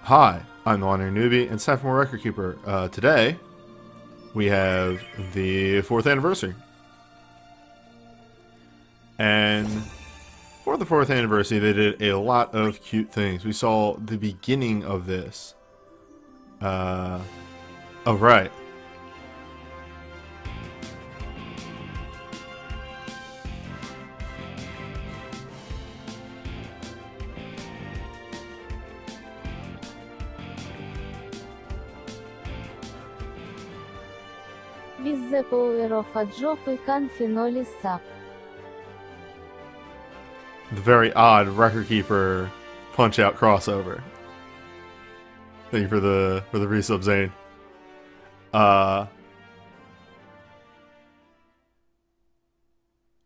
Hi, I'm the WanderingNewbie, and it's time for more Record Keeper. Today, we have the 4th anniversary. And for the 4th anniversary, they did a lot of cute things. We saw the beginning of this. Oh, right. With the power of a joke we can finally sup. The very odd Record Keeper Punch-Out crossover. Thank you for the resub, Zane. But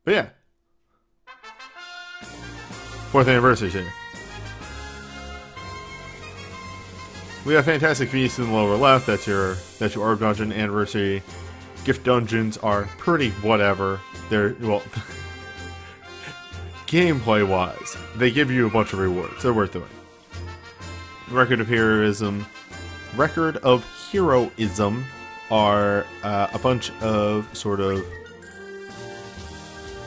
yeah. 4th anniversary's here. We have Fantastic Feast in the lower left. That's your Orb Dungeon anniversary. Gift dungeons are pretty whatever. They're, well, gameplay wise, they give you a bunch of rewards. They're worth doing. Record of Heroism are a bunch of sort of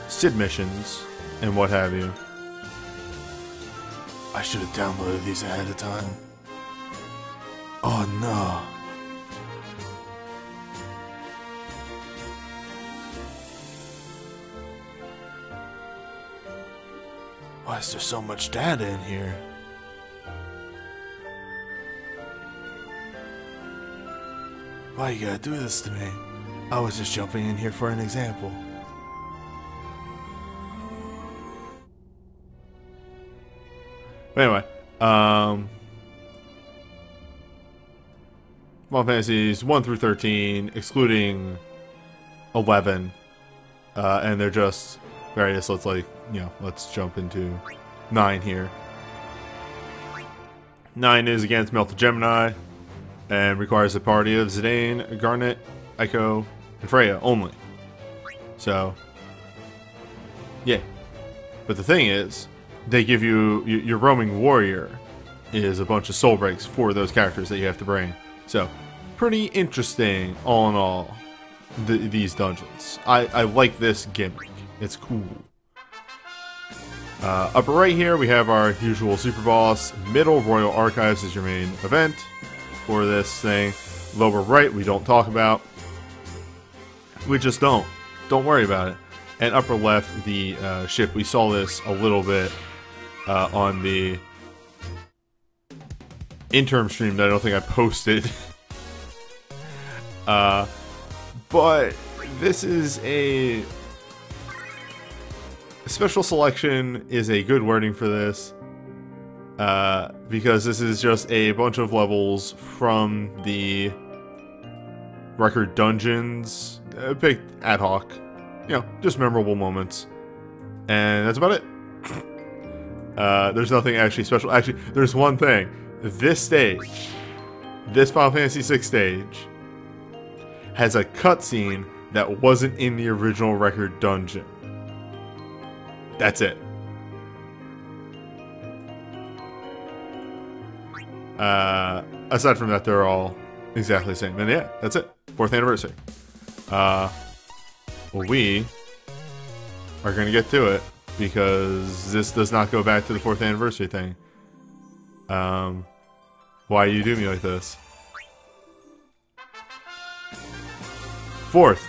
Sid missions and what have you. I should have downloaded these ahead of time. Oh no. Why is there so much data in here? Why you gotta do this to me? I was just jumping in here for an example. But anyway, Final Fantasies 1 through 13, excluding 11, and they're just various. Let's jump into 9 here. 9 is against Melted Gemini, and requires a party of Zidane, Garnet, Echo, and Freya only. So, yeah. But the thing is, they give you your roaming warrior is a bunch of soul breaks for those characters that you have to bring. So, pretty interesting, all in all, these dungeons. I like this gimmick. It's cool. Upper right here, we have our usual super boss. Middle, Royal Archives is your main event for this thing. Lower right, we don't talk about. We just don't. Don't worry about it. And upper left, the ship. We saw this a little bit on the interim stream that I don't think I posted. But this is a special selection is a good wording for this, because this is just a bunch of levels from the record dungeons, picked ad hoc, just memorable moments, and that's about it. There's nothing actually special. Actually, there's one thing. This stage, this Final Fantasy VI stage, has a cutscene that wasn't in the original record dungeon. That's it. Aside from that, they're all exactly the same. And yeah, that's it. 4th anniversary. Well, we are going to get to it, because this does not go back to the 4th anniversary thing. Why you do me like this? 4th.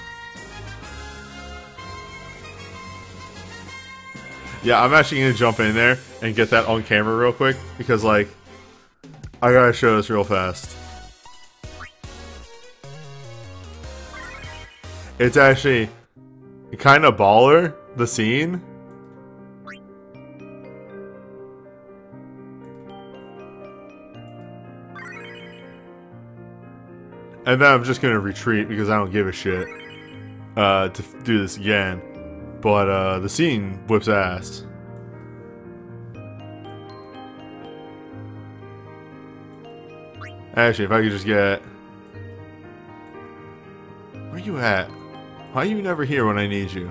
Yeah, I'm actually going to jump in there and get that on camera real quick, because, like, I gotta show this real fast. It's actually kind of baller, the scene. And then I'm just going to retreat, because I don't give a shit to do this again. But the scene whips ass. Actually, if I could just get... Where you at? Why are you never here when I need you?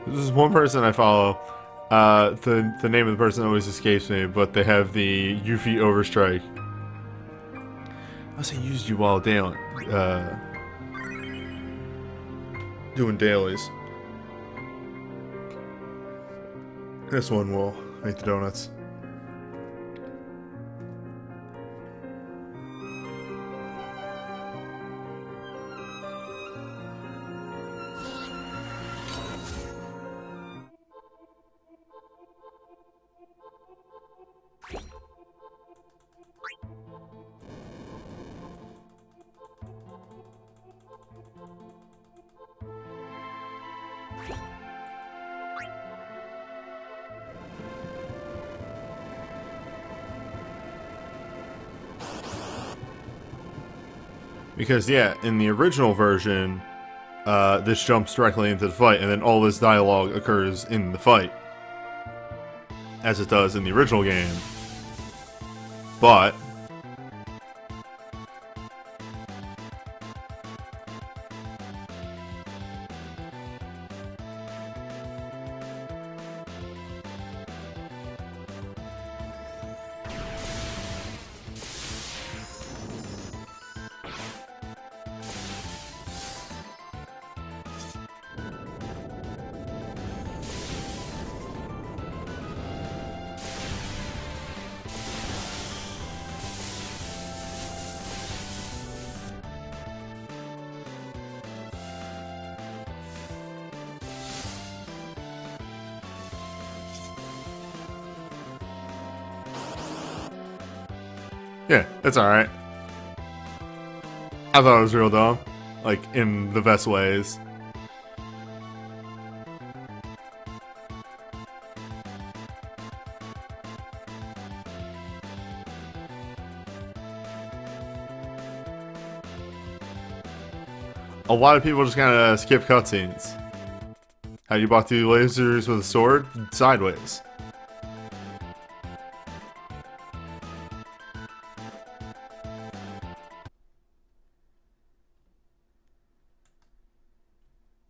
This is one person I follow. The name of the person always escapes me, but they have the Yuffie Overstrike. Unless I used you while doing dailies. This one will make the donuts. Because, yeah, in the original version, this jumps directly into the fight, and then all this dialogue occurs in the fight. As it does in the original game. But yeah, it's alright. I thought it was real dumb. Like, in the best ways. A lot of people just kind of skip cutscenes. How do you block through lasers with a sword? Sideways.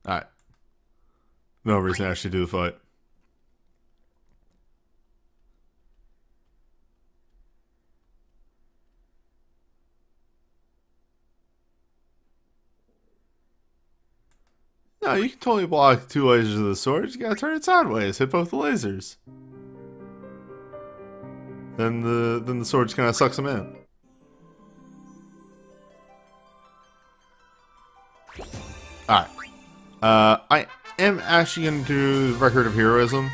Alright. No reason to actually do the fight. No, you can totally block two lasers with a sword. You gotta turn it sideways. Hit both the lasers. Then the sword just kind of sucks them in. Alright. I am actually going to do the Record of Heroism.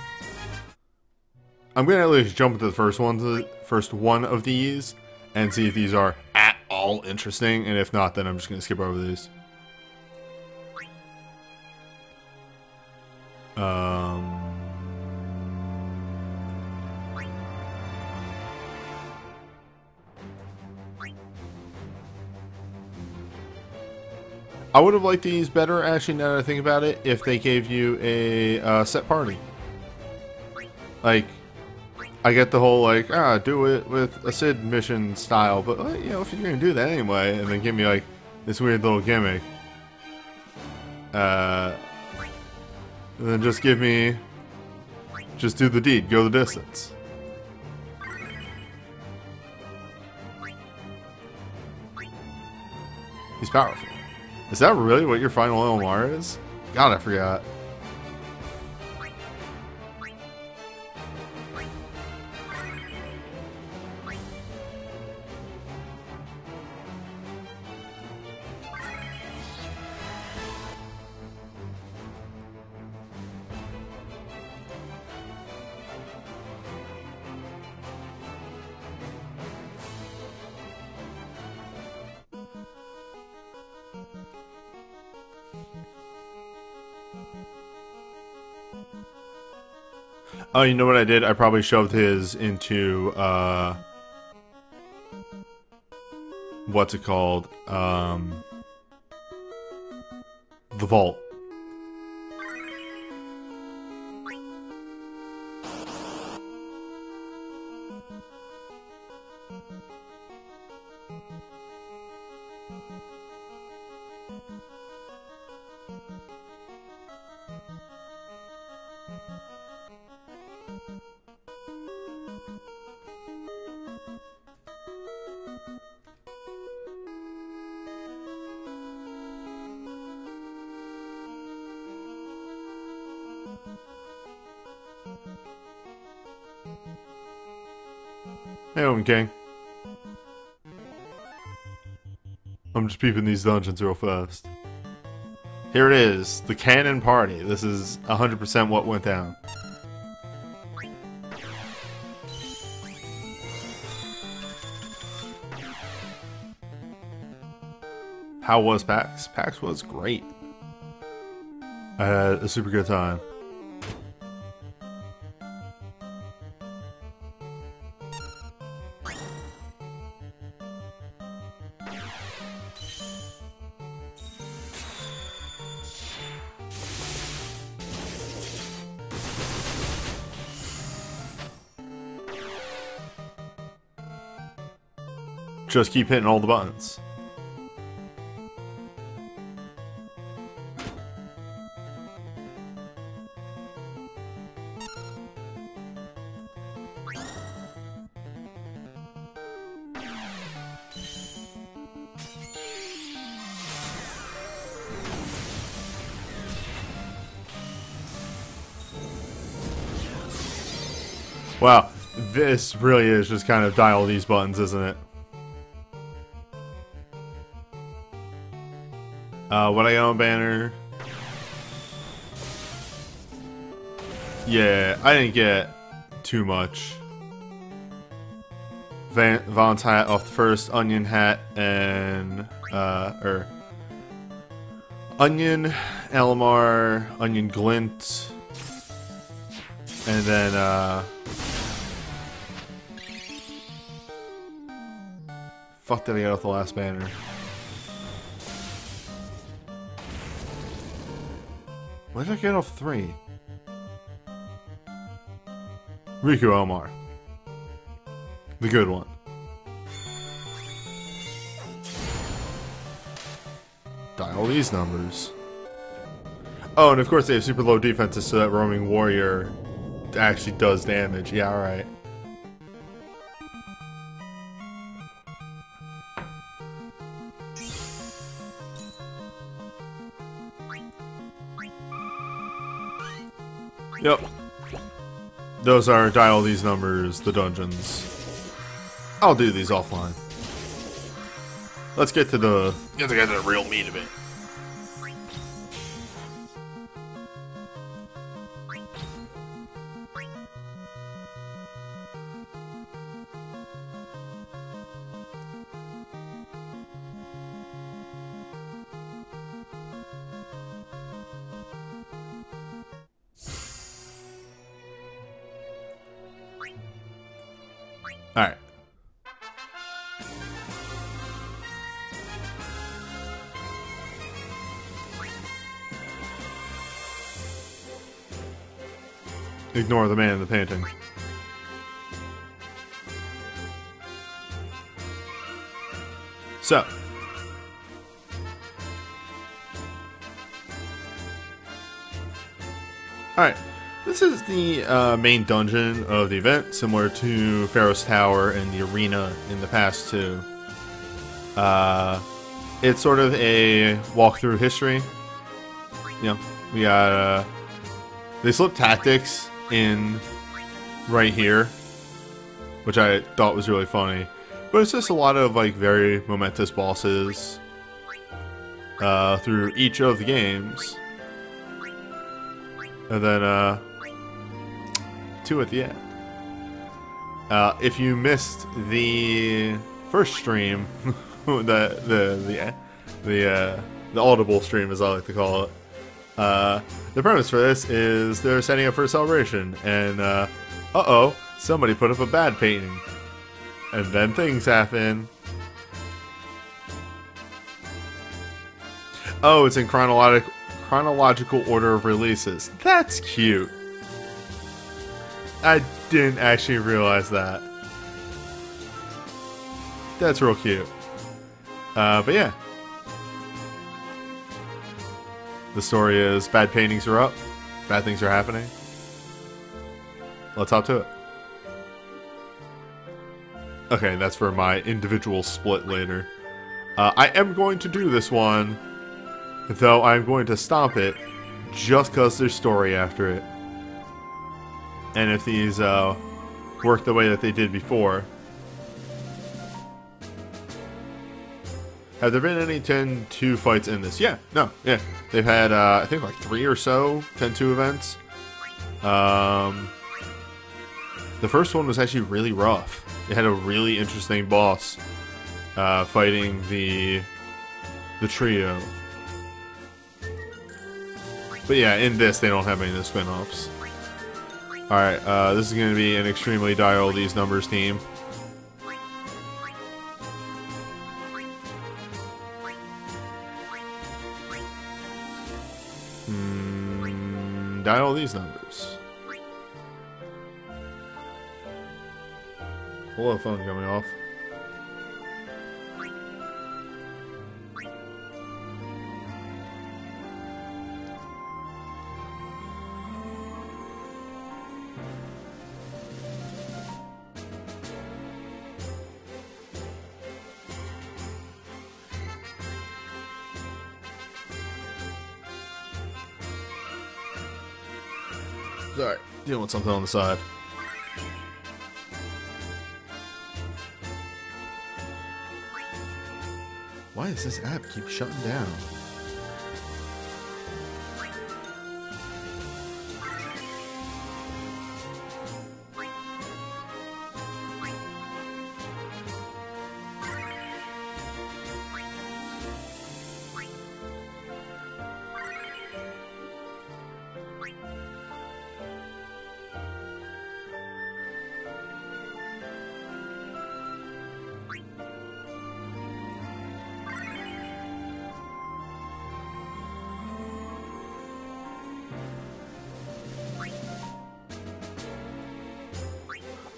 I'm going to at least jump into the first one of these and see if these are at all interesting, and if not, then I'm just going to skip over these. I would have liked these better, actually, now that I think about it, if they gave you a set party. Like, I get the whole, like, do it with a Sid mission style, but, you know, if you're going to do that anyway, and then give me, like, this weird little gimmick, and then just give me, just do the deed, go the distance. He's powerful. Is that really what your final LMR is? God, I forgot. Oh, you know what I did? I probably shoved his into, what's it called? The vault. Hey, Owen King. I'm just peeping these dungeons real fast. Here it is, the Cannon Party. This is 100% what went down. How was PAX? PAX was great. I had a super good time. Just keep hitting all the buttons. Wow, this really is just kind of dial these buttons, isn't it? What I got on banner? Yeah, I didn't get too much. Vaughn's hat off the first, Onion hat, and Onion, Elamar, Onion Glint, and then fuck, did I get off the last banner? Why did I get off 3? Riku Omar. The good one. Dial these numbers. Oh, and of course they have super low defenses so that roaming warrior actually does damage. Yeah, alright. Yep. Those are dial these numbers, the dungeons. I'll do these offline. Let's get to the real meat of it. Alright. Ignore the man in the painting. So. Alright. This is the main dungeon of the event, similar to Pharaoh's Tower and the arena in the past too. It's sort of a walk through history. You know, we got they slipped tactics in right here, which I thought was really funny. But it's just a lot of like very momentous bosses through each of the games, and then 2 at the end. If you missed the first stream, the audible stream as I like to call it, the premise for this is they're setting up for a celebration, and uh-oh, somebody put up a bad painting, and then things happen. Oh, it's in chronological order of releases. That's cute. I didn't actually realize that. That's real cute. But yeah. The story is bad paintings are up, bad things are happening. let's hop to it. Okay, that's for my individual split later. I am going to do this one, though I'm going to stop it just because there's story after it. And if these work the way that they did before. Have there been any 10-2 fights in this? Yeah, no, yeah. They've had, I think, like 3 or so 10-2 events. The first one was actually really rough. It had a really interesting boss fighting the trio. But yeah, in this, they don't have any of the spin-offs. Alright, this is going to be an extremely dial these numbers team. Dial these numbers. Hello, phone coming off. Sorry, dealing with something on the side. Why does this app keep shutting down?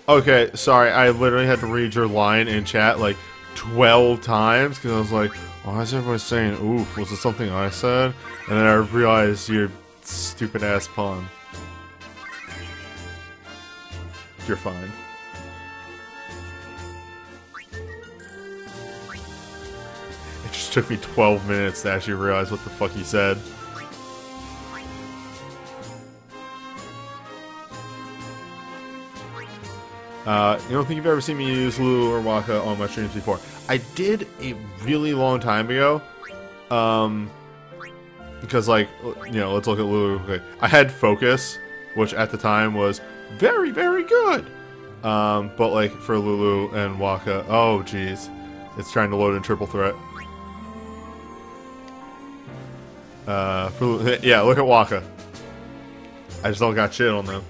Okay, sorry, I literally had to read your line in chat like 12 times because I was like, why is everybody saying oof? Was it something I said? And then I realized your stupid ass pun. You're fine. It just took me 12 minutes to actually realize what the fuck you said. You don't think you've ever seen me use Lulu or Waka on my streams before? I did a really long time ago. Because, like, you know, let's look at Lulu. Okay. I had Focus, which at the time was very, very good. But, like, for Lulu and Waka, oh, jeez. It's trying to load in triple threat. Yeah, look at Waka. I just don't got shit on them.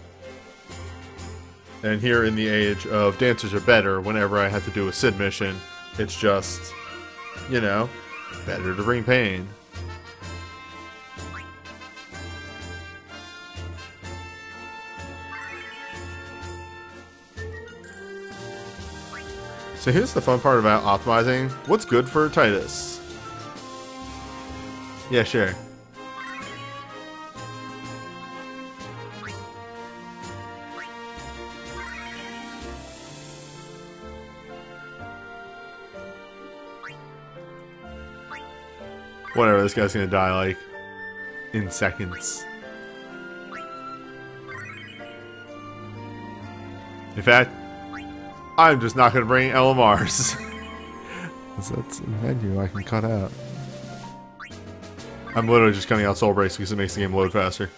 And here in the age of dancers are better, whenever I have to do a Sid mission, it's just, you know, better to bring pain. So here's the fun part about optimizing. What's good for Titus? Yeah, sure. Whatever, this guy's gonna die, like, in seconds. In fact, I'm just not gonna bring LMRs. That's a menu I can cut out. I'm literally just cutting out Soul Breaks because it makes the game load faster.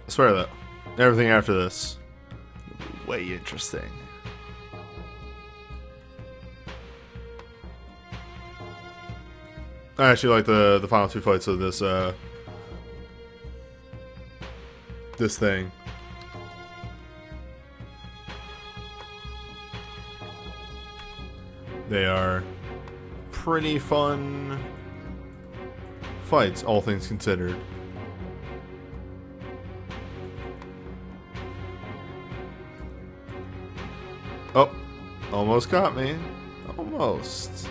I swear that everything after this will be way interesting. I actually like the final two fights of this this thing. They are pretty fun fights, all things considered. Oh, almost got me. Almost.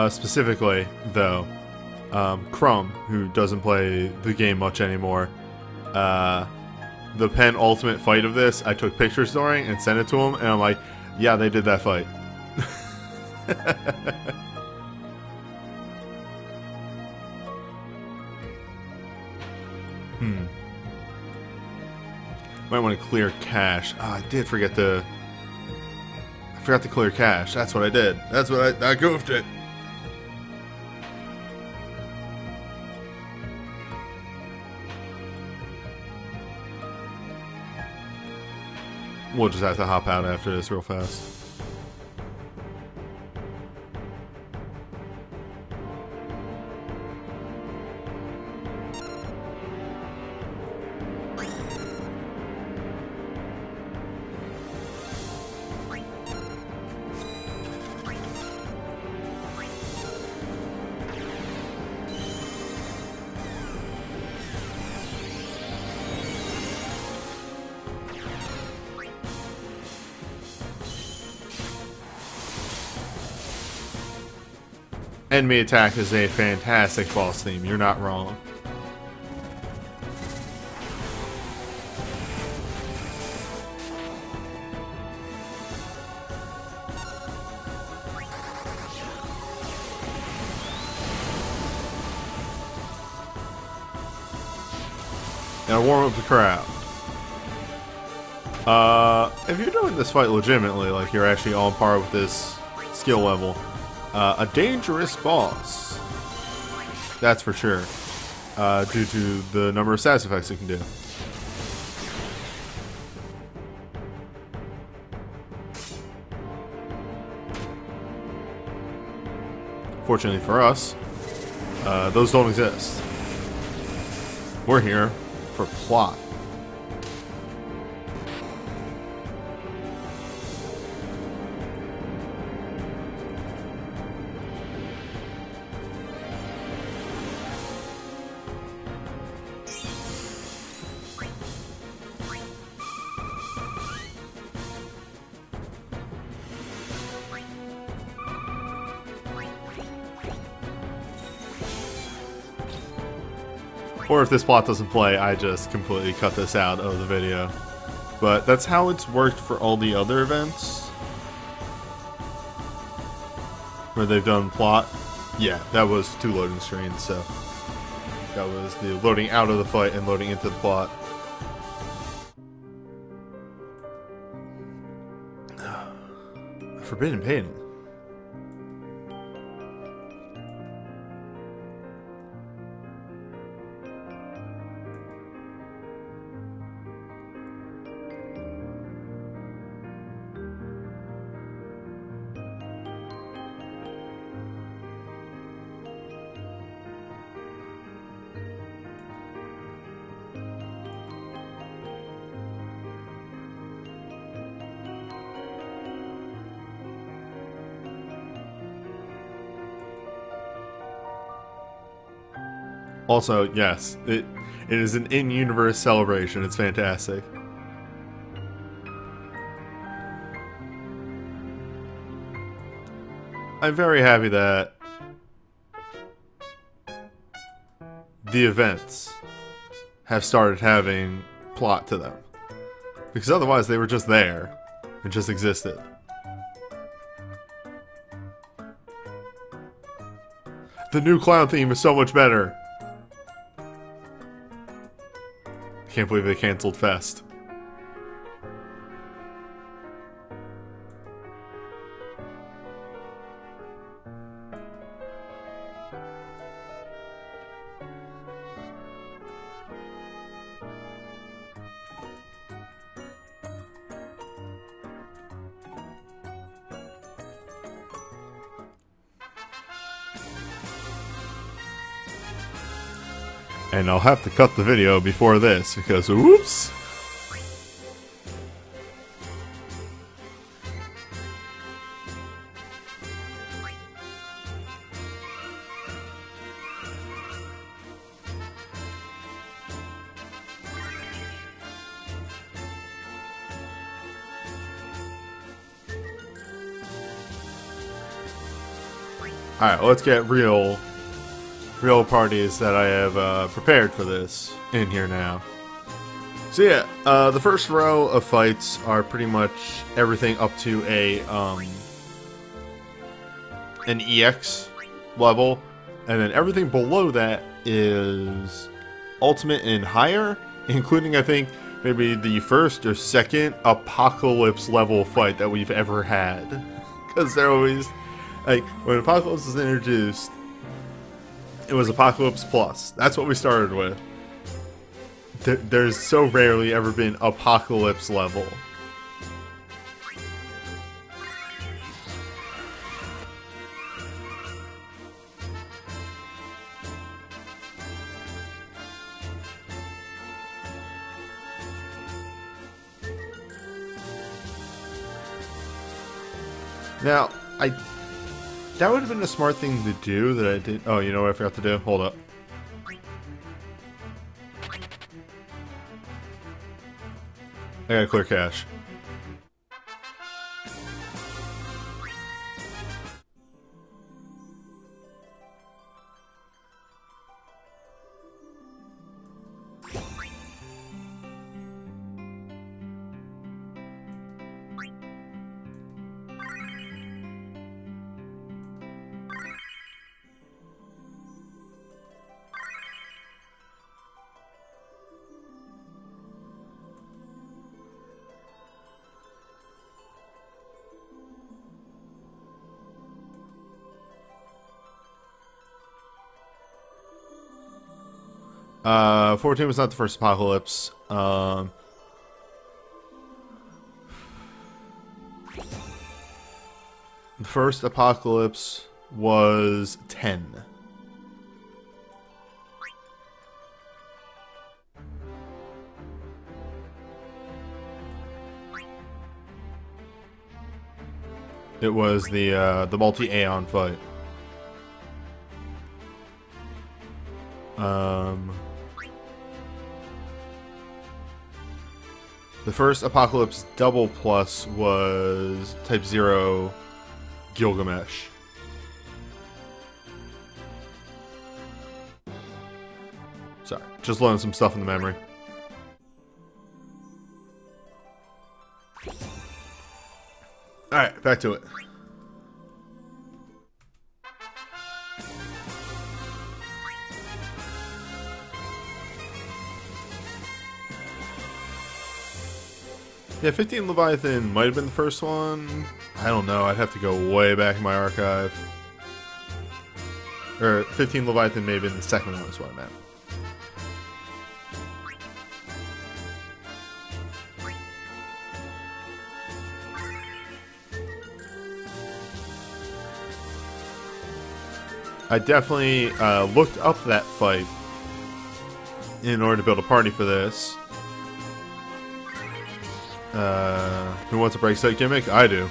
Specifically, though, Crumb, who doesn't play the game much anymore, the penultimate fight of this, I took pictures during and sent it to him, and I'm like, yeah, they did that fight. Might want to clear cache. I did forget to... I forgot to clear cache. That's what I did. That's what I goofed it. We'll just have to hop out after this real fast. Enemy Attack is a fantastic boss theme, you're not wrong. Now warm up the crowd. If you're doing this fight legitimately, like you're actually on par with this skill level, a dangerous boss. That's for sure. Due to the number of status effects it can do. Fortunately for us, those don't exist. We're here for plot. Or if this plot doesn't play, I just completely cut this out of the video. But that's how it's worked for all the other events. Where they've done plot. Yeah, that was 2 loading screens, so... that was the loading out of the fight and loading into the plot. Forbidden Painting. Also, yes, it is an in-universe celebration. It's fantastic. I'm very happy that the events have started having plot to them. Because otherwise they were just there. It just existed. The new clown theme is so much better. Can't believe they canceled Fest. And I'll have to cut the video before this because whoops. Alright, let's get real parties that I have prepared for this in here now. So yeah, the first row of fights are pretty much everything up to an EX level, and then everything below that is Ultimate and higher, including I think maybe the first or second Apocalypse level fight that we've ever had. Because they're always, like, when Apocalypse was introduced, it was Apocalypse Plus. That's what we started with. There's so rarely ever been Apocalypse level. Now, that would have been a smart thing to do that I did. Oh, you know what I forgot to do? Hold up. I gotta clear cache. Uh, 14 was not the first Apocalypse. The first Apocalypse was 10. It was the multi-Aeon fight. The first Apocalypse Double Plus was Type 0 Gilgamesh. Sorry, just loading some stuff in the memory. Alright, back to it. Yeah, 15 Leviathan might have been the first one. I don't know. I'd have to go way back in my archive. Or 15 Leviathan may have been the second one is what I meant. I definitely looked up that fight in order to build a party for this. Who wants a break site gimmick? I do.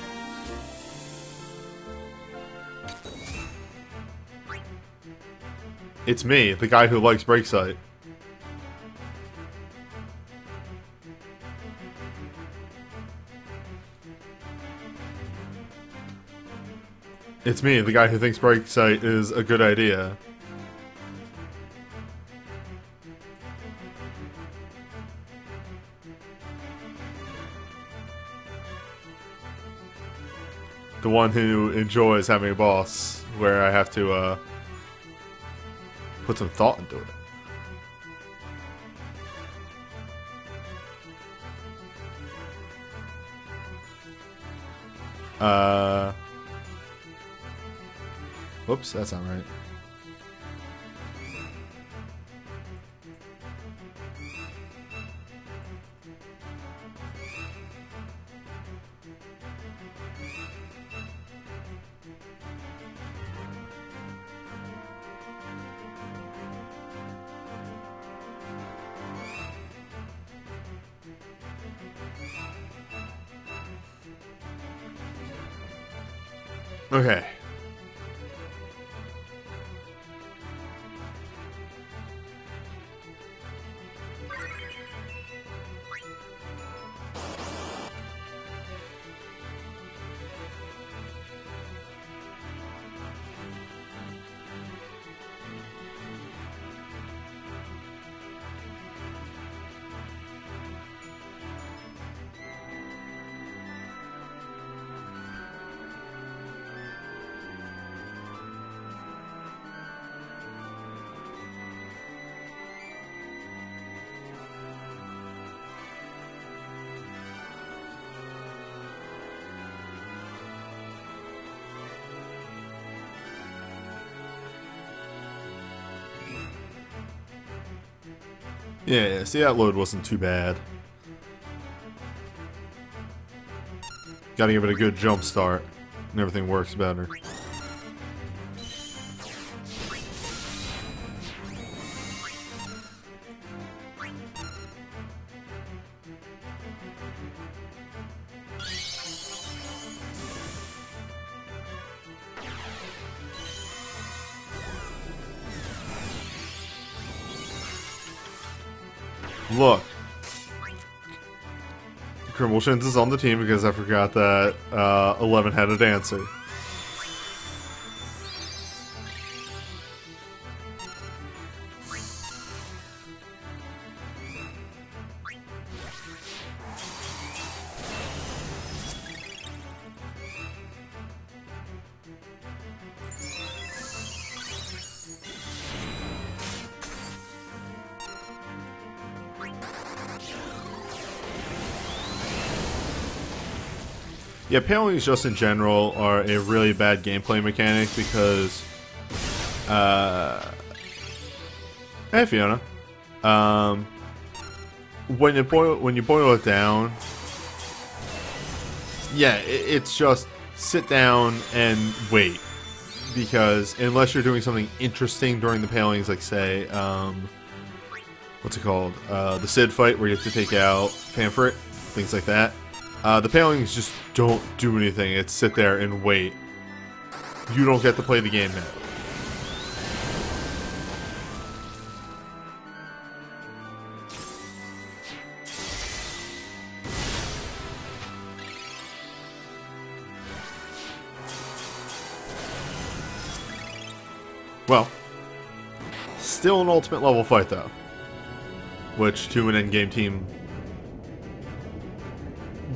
It's me, the guy who likes break site. It's me, the guy who thinks break site is a good idea. The one who enjoys having a boss where I have to put some thought into it. Whoops, that's not right. Okay. Yeah, see, that load wasn't too bad. Gotta give it a good jump start, and everything works better. Look. Crimbleshins is on the team because I forgot that 11 had a dancer. Yeah, palings just in general are a really bad gameplay mechanic because, hey Fiona, when you boil it down, yeah, it's just sit down and wait, because unless you're doing something interesting during the palings, like say, what's it called, the Sid fight where you have to take out Pamphlet, things like that. The palings just don't do anything. It's sit there and wait. You don't get to play the game now. Well, still an ultimate level fight though, which to an endgame team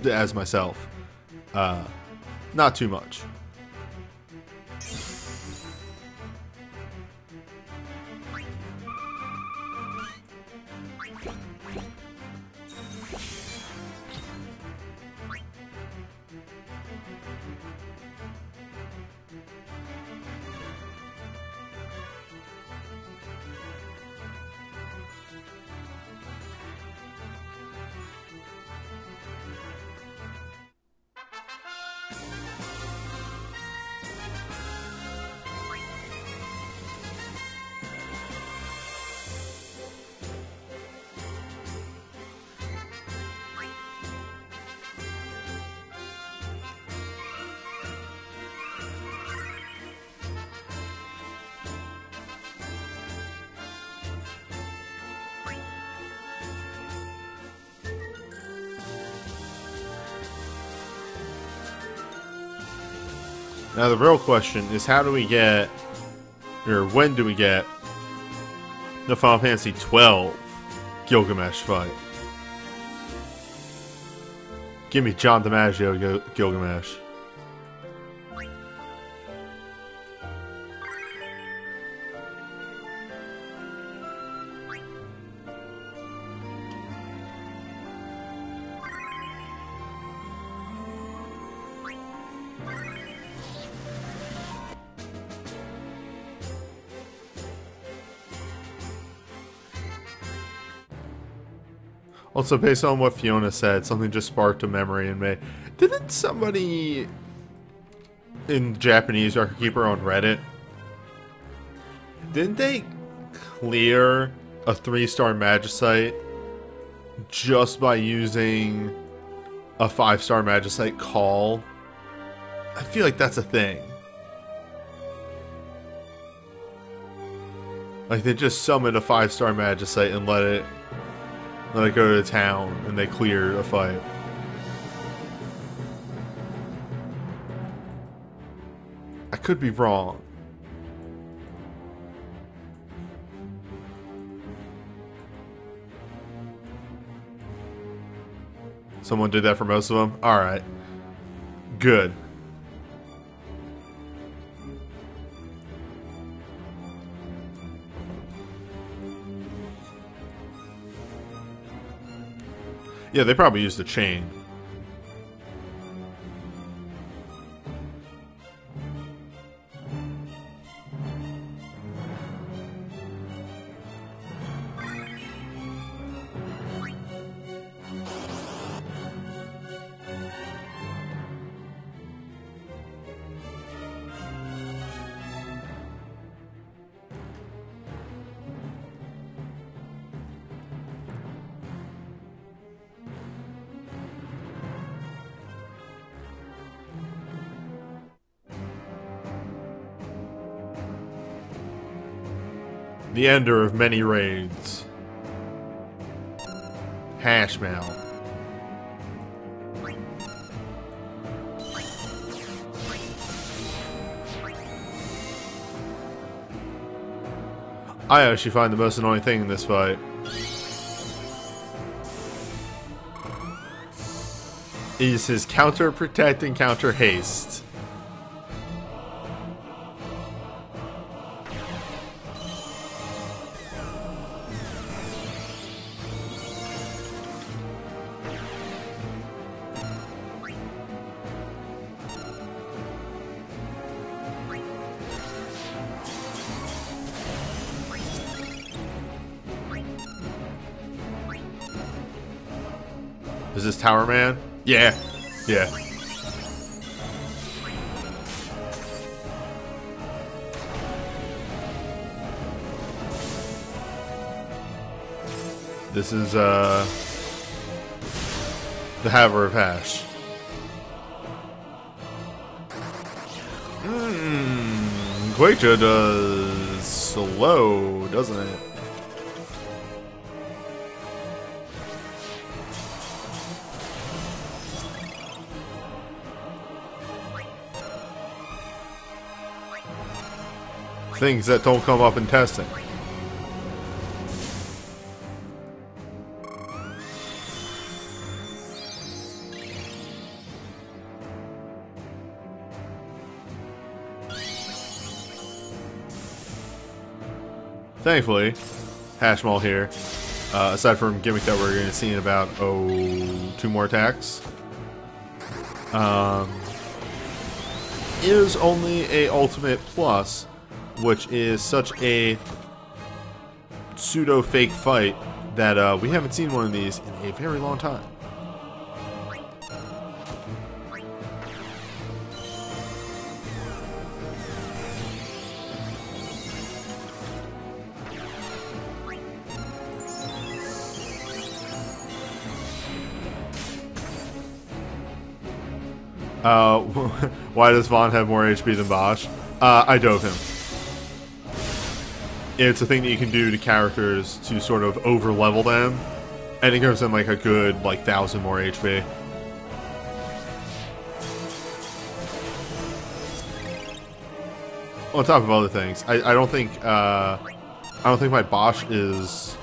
as myself, not too much. Now the real question is, how do we get, or when do we get, the Final Fantasy XII Gilgamesh fight? Give me John DiMaggio Gilgamesh. Also, based on what Fiona said, something just sparked a memory in me. Didn't somebody in Japanese Record Keeper on Reddit, didn't they clear a 3-star Magicite just by using a 5-star Magicite call? I feel like that's a thing. Like, they just summoned a 5-star Magicite and let it go to town, and they cleared a fight. I could be wrong. Someone did that for most of them? Alright. Good. Yeah, they probably used a chain. The ender of many raids. Hashmouth. I actually find the most annoying thing in this fight is his counter protect and counter haste. Is this Tower Man? Yeah. Yeah. This is, the Haver of Hash. Quacha does slow, doesn't it? Things that don't come up in testing. Thankfully, Hashmal here, aside from gimmick that we're going to see in about, 2 more attacks, is only a ultimate plus, which is such a pseudo-fake fight that we haven't seen one of these in a very long time. Why does Vaughn have more HP than Bosch? I dove him. It's a thing that you can do to characters to sort of over-level them, and it gives them like a good, like, 1,000 more HP. On top of other things, I don't think my Bosch is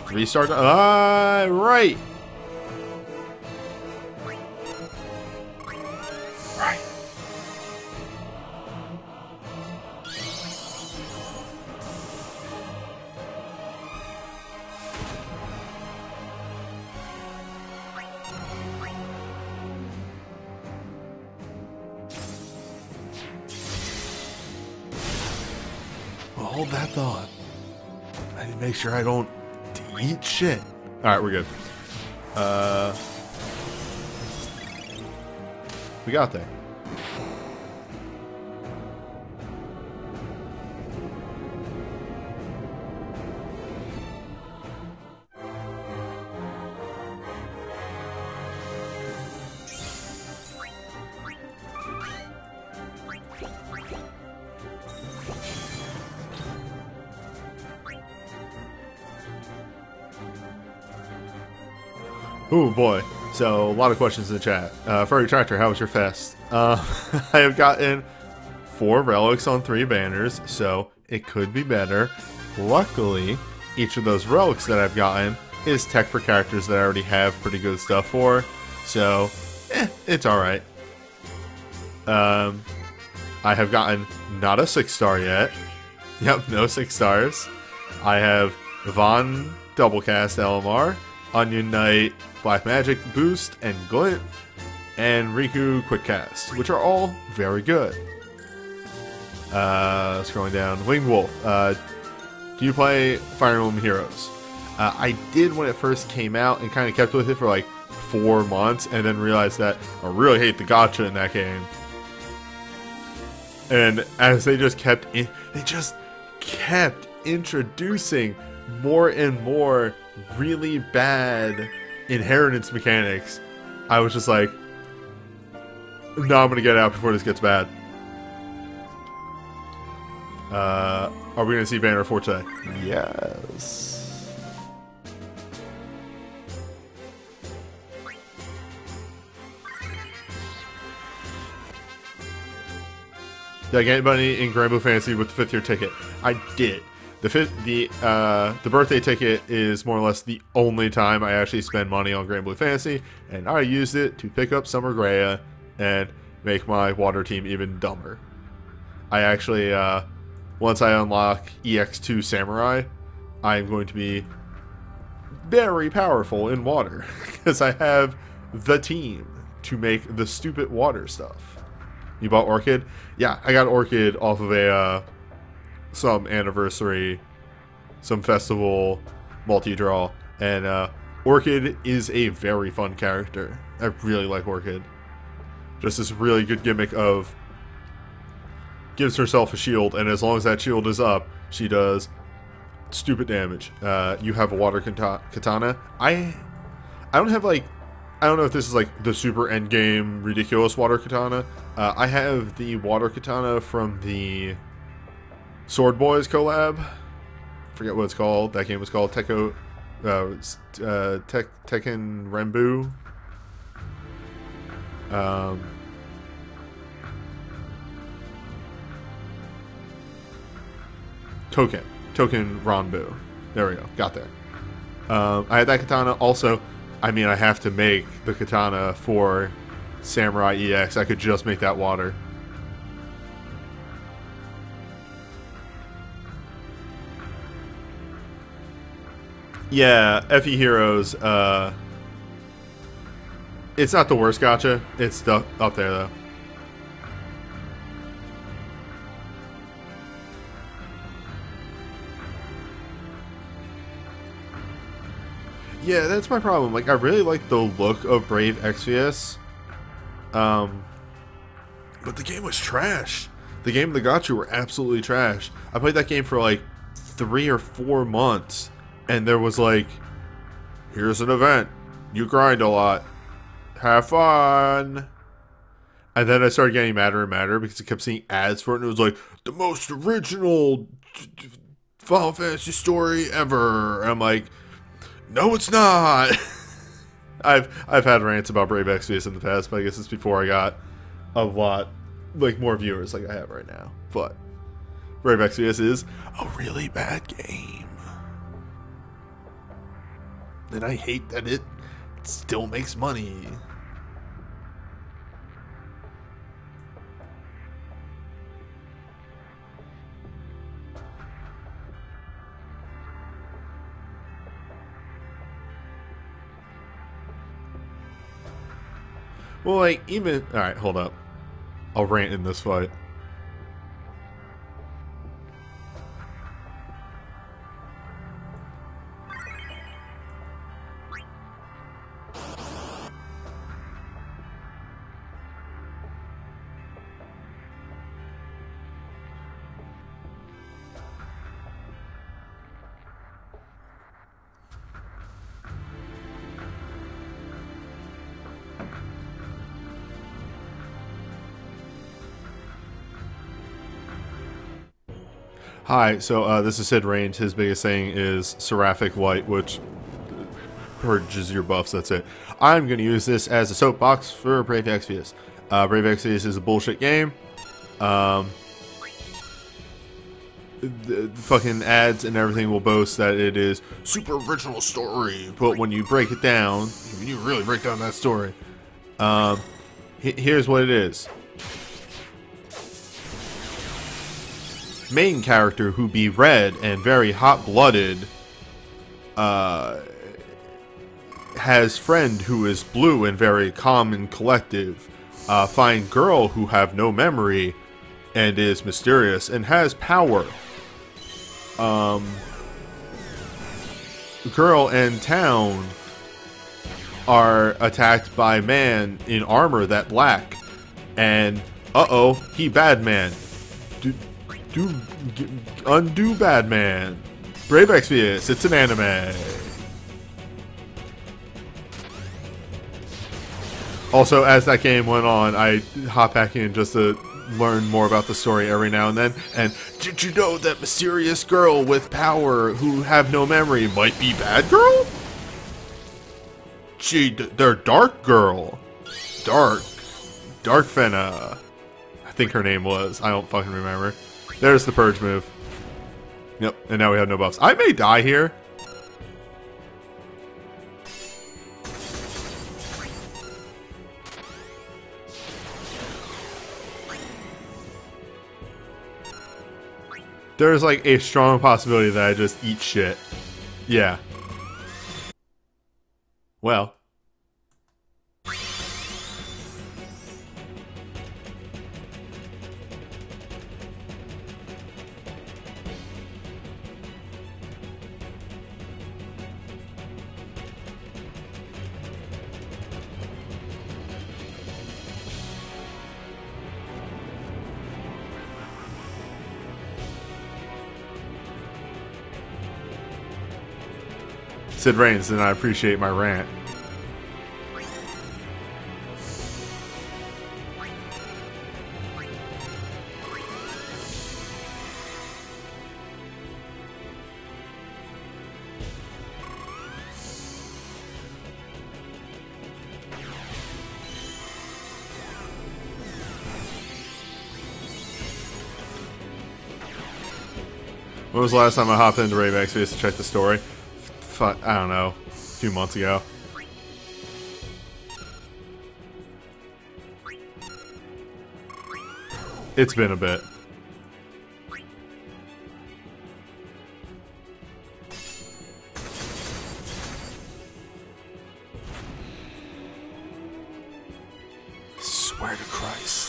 3-star. Right. Hold that thought. I need to make sure I don't eat shit. Alright, we're good. We got there. Oh boy. So, a lot of questions in the chat. Furry Tractor, how was your fest? I have gotten 4 relics on 3 banners, so it could be better. Luckily, each of those relics that I've gotten is tech for characters that I already have pretty good stuff for, so, it's alright. I have gotten not a 6-star yet. Yep, no 6 stars. I have Von Doublecast LMR, Onion Knight, Black Magic Boost and Glint, and Riku Quickcast, which are all very good. Scrolling down, Winged Wolf. Do you play Fire Emblem Heroes? I did when it first came out and kind of kept with it for like 4 months, and then realized that I really hate the gacha in that game. And as they just kept introducing more and more really bad inheritance mechanics, I was just like, no, I'm gonna get out before this gets bad. Are we gonna see Banner 4 today? Yes. Did I get anybody in Grand Blue Fantasy with the 5th year ticket? I did. The birthday ticket is more or less the only time I actually spend money on Grand Blue Fantasy, and I used it to pick up Summer Grea and make my water team even dumber. I actually, once I unlock EX2 Samurai, I'm going to be very powerful in water, because I have the team to make the stupid water stuff. You bought Orchid? Yeah, I got Orchid off of a, some anniversary, some festival multi-draw, and Orchid is a very fun character. I really like Orchid. Just this really good gimmick of gives herself a shield, and as long as that shield is up, she does stupid damage. You have a water katana. I don't have like, I don't know if this is like the super endgame ridiculous water katana. I have the water katana from the Sword Boys collab. Forget what it's called. That game was called Tekken Renbu. Token Ranbu. There we go. Got there. I had that katana. Also, I mean, I have to make the katana for Samurai EX. I could just make that water. Yeah, FE Heroes, it's not the worst gacha. It's up there, though. Yeah, that's my problem. Like, I really like the look of Brave Exvius. But the game was trash. The game and the gacha were absolutely trash. I played that game for like 3 or 4 months. And there was like, here's an event. You grind a lot. Have fun. And then I started getting madder and madder because I kept seeing ads for it. And it was like, the most original Final Fantasy story ever. And I'm like, no, it's not. I've had rants about Brave Exvius in the past, but I guess it's before I got a lot, like, more viewers like I have right now. But Brave Exvius is a really bad game. And I hate that it still makes money. Well, like, even... Alright, hold up. I'll rant in this fight. Hi, so this is Sid Range. His biggest thing is Seraphic White, which purges your buffs. That's it. I'm going to use this as a soapbox for Brave Exvius. Brave Exvius is a bullshit game. The fucking ads and everything will boast that it is super original story, but when you break it down, when you really break down that story, here's what it is. Main character who be red and very hot-blooded has friend who is blue and very calm and collective. Find girl who have no memory and is mysterious and has power. Girl and town are attacked by man in armor that black, and uh-oh, he bad man. Undo bad man. Brave Exvius, it's an anime. Also, as that game went on, I hop back in just to learn more about the story every now and then. And did you know that mysterious girl with power who have no memory might be bad girl? They're dark girl. Dark Fenna. I think her name was. I don't fucking remember. There's the purge move. Yep, and now we have no buffs. I may die here. There's like a strong possibility that I just eat shit. Yeah. Well. Sid Reigns, and I appreciate my rant. When was the last time I hopped into Brave Exvius to check the story? I don't know, a few months ago. It's been a bit. Swear to Christ.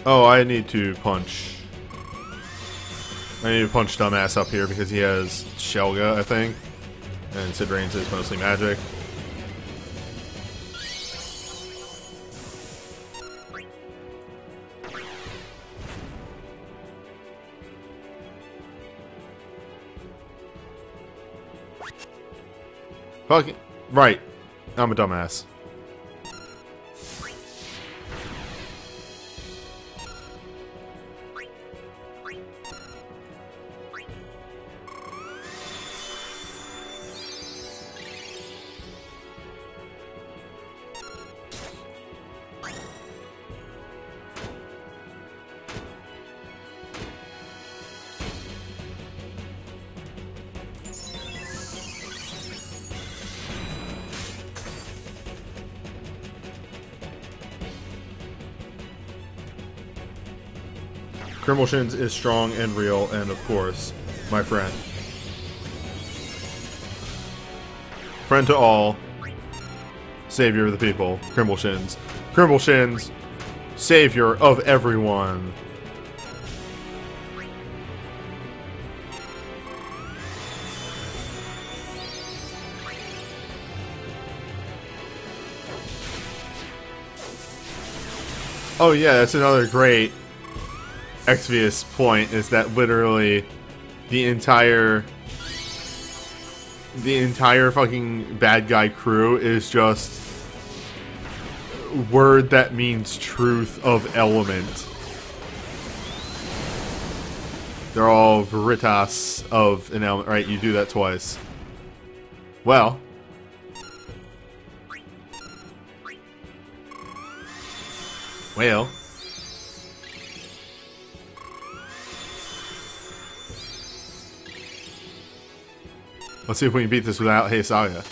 Oh, I need to punch. I need to punch dumbass up here because he has Shelga, I think. And Sid Reigns is mostly magic. Fucking right. I'm a dumbass. Crimbleshins is strong and real, and of course, my friend. Friend to all, savior of the people, Crimbleshins. Crimbleshins, savior of everyone. Oh yeah, that's another great Exvius point, is that literally the entire fucking bad guy crew is just word that means truth of element. They're all veritas of an element, right? You do that twice. Well. Well. Let's see if we can beat this without Hey Saga.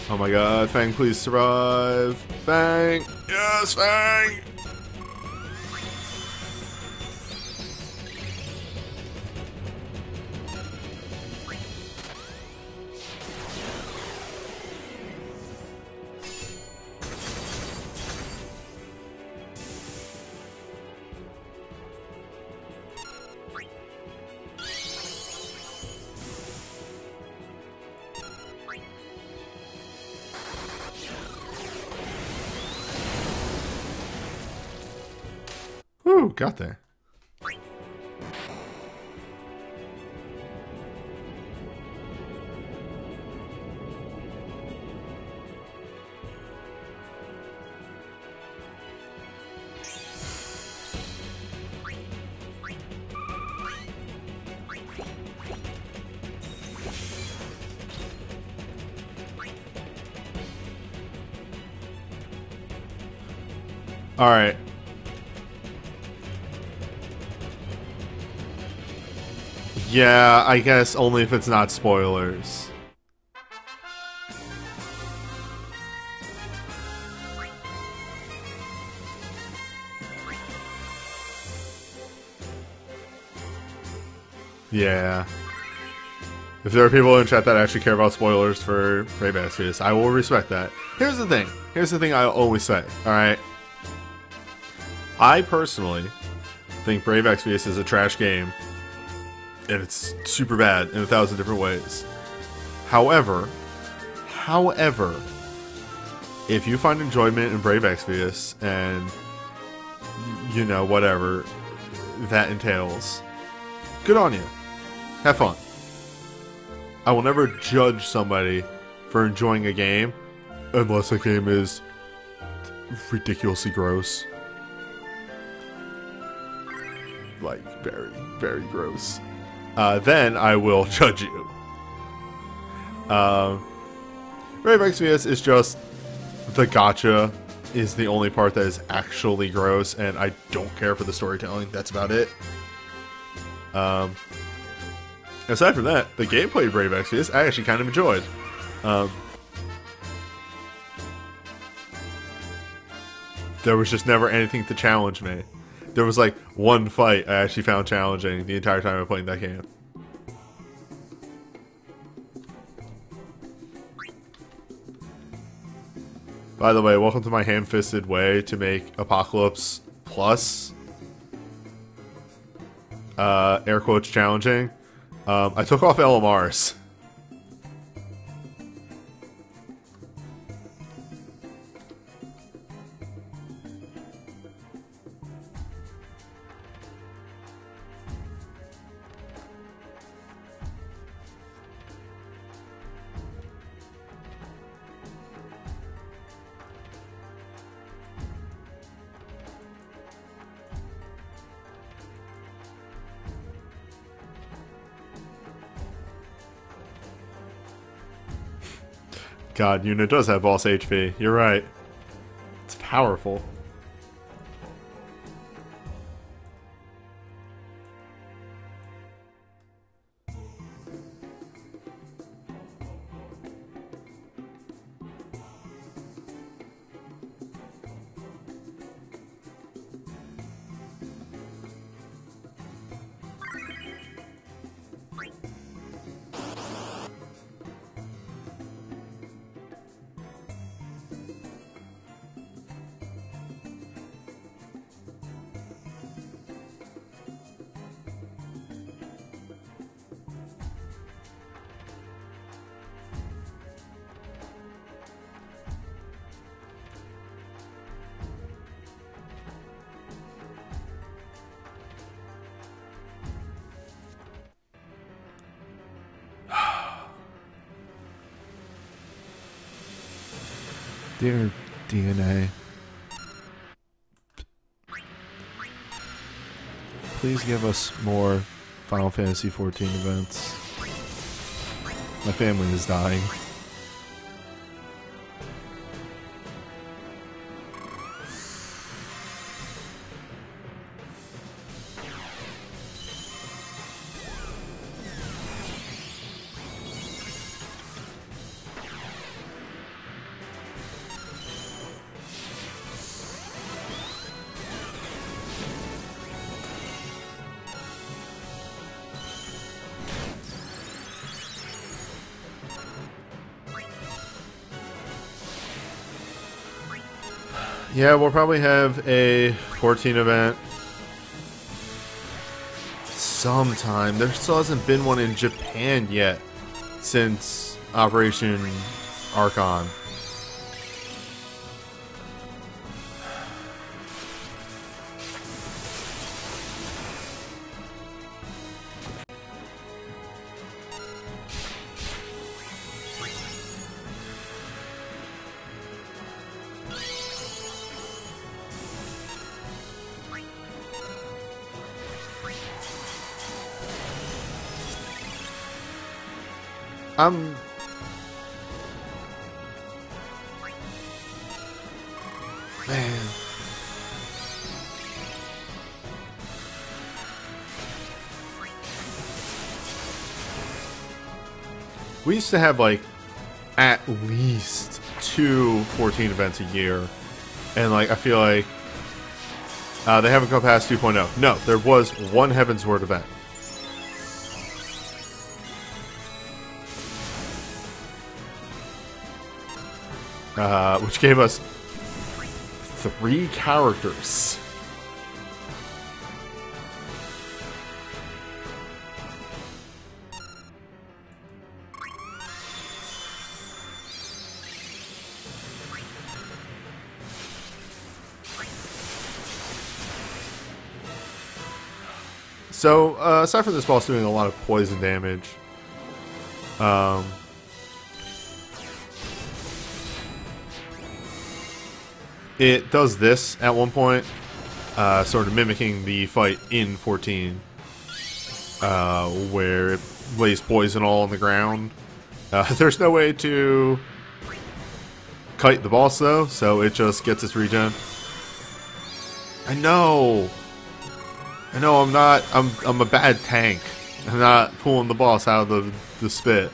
Oh my god, Fang, please survive. Fang! Yes, Fang! Woo, got there. All right. Yeah, I guess only if it's not spoilers. Yeah. If there are people in chat that actually care about spoilers for Brave Exvius, I will respect that. Here's the thing. Here's the thing I always say, alright? I personally think Brave Exvius is a trash game, and it's super bad in 1,000 different ways. However, if you find enjoyment in Brave Exvius, and, you know, whatever that entails, good on you. Have fun. I will never judge somebody for enjoying a game unless a game is ridiculously gross. Like, very, very gross. Then I will judge you. Brave Exvius is just the gacha is the only part that is actually gross, and I don't care for the storytelling. That's about it. Aside from that, the gameplay of Brave Exvius I actually kind of enjoyed. There was just never anything to challenge me. There was like one fight I actually found challenging the entire time I was playing that game. By the way, welcome to my ham-fisted way to make Apocalypse Plus air quotes challenging. I took off LMRs. God, Yuna does have boss HP. You're right. It's powerful. Dear DNA. Please give us more Final Fantasy XIV events. My family is dying. Yeah, we'll probably have a 14 event sometime. There still hasn't been one in Japan yet since Operation Archon. Man. We used to have, like, at least 2 14 events a year. And, like, I feel like they haven't come past 2.0. No, there was one Heavensward event. Which gave us 3 characters. So, aside from this boss doing a lot of poison damage, it does this at one point, sort of mimicking the fight in 14, where it lays poison all on the ground. There's no way to kite the boss though, so it just gets its regen. I know, I'm a bad tank. I'm not pulling the boss out of the spit.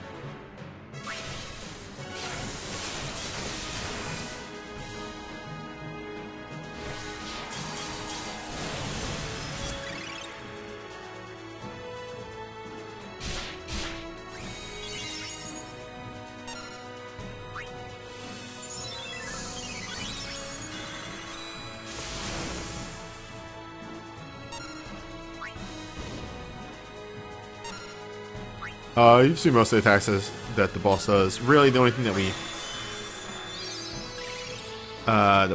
You've seen most of the attacks that the boss does. Really, the only thing that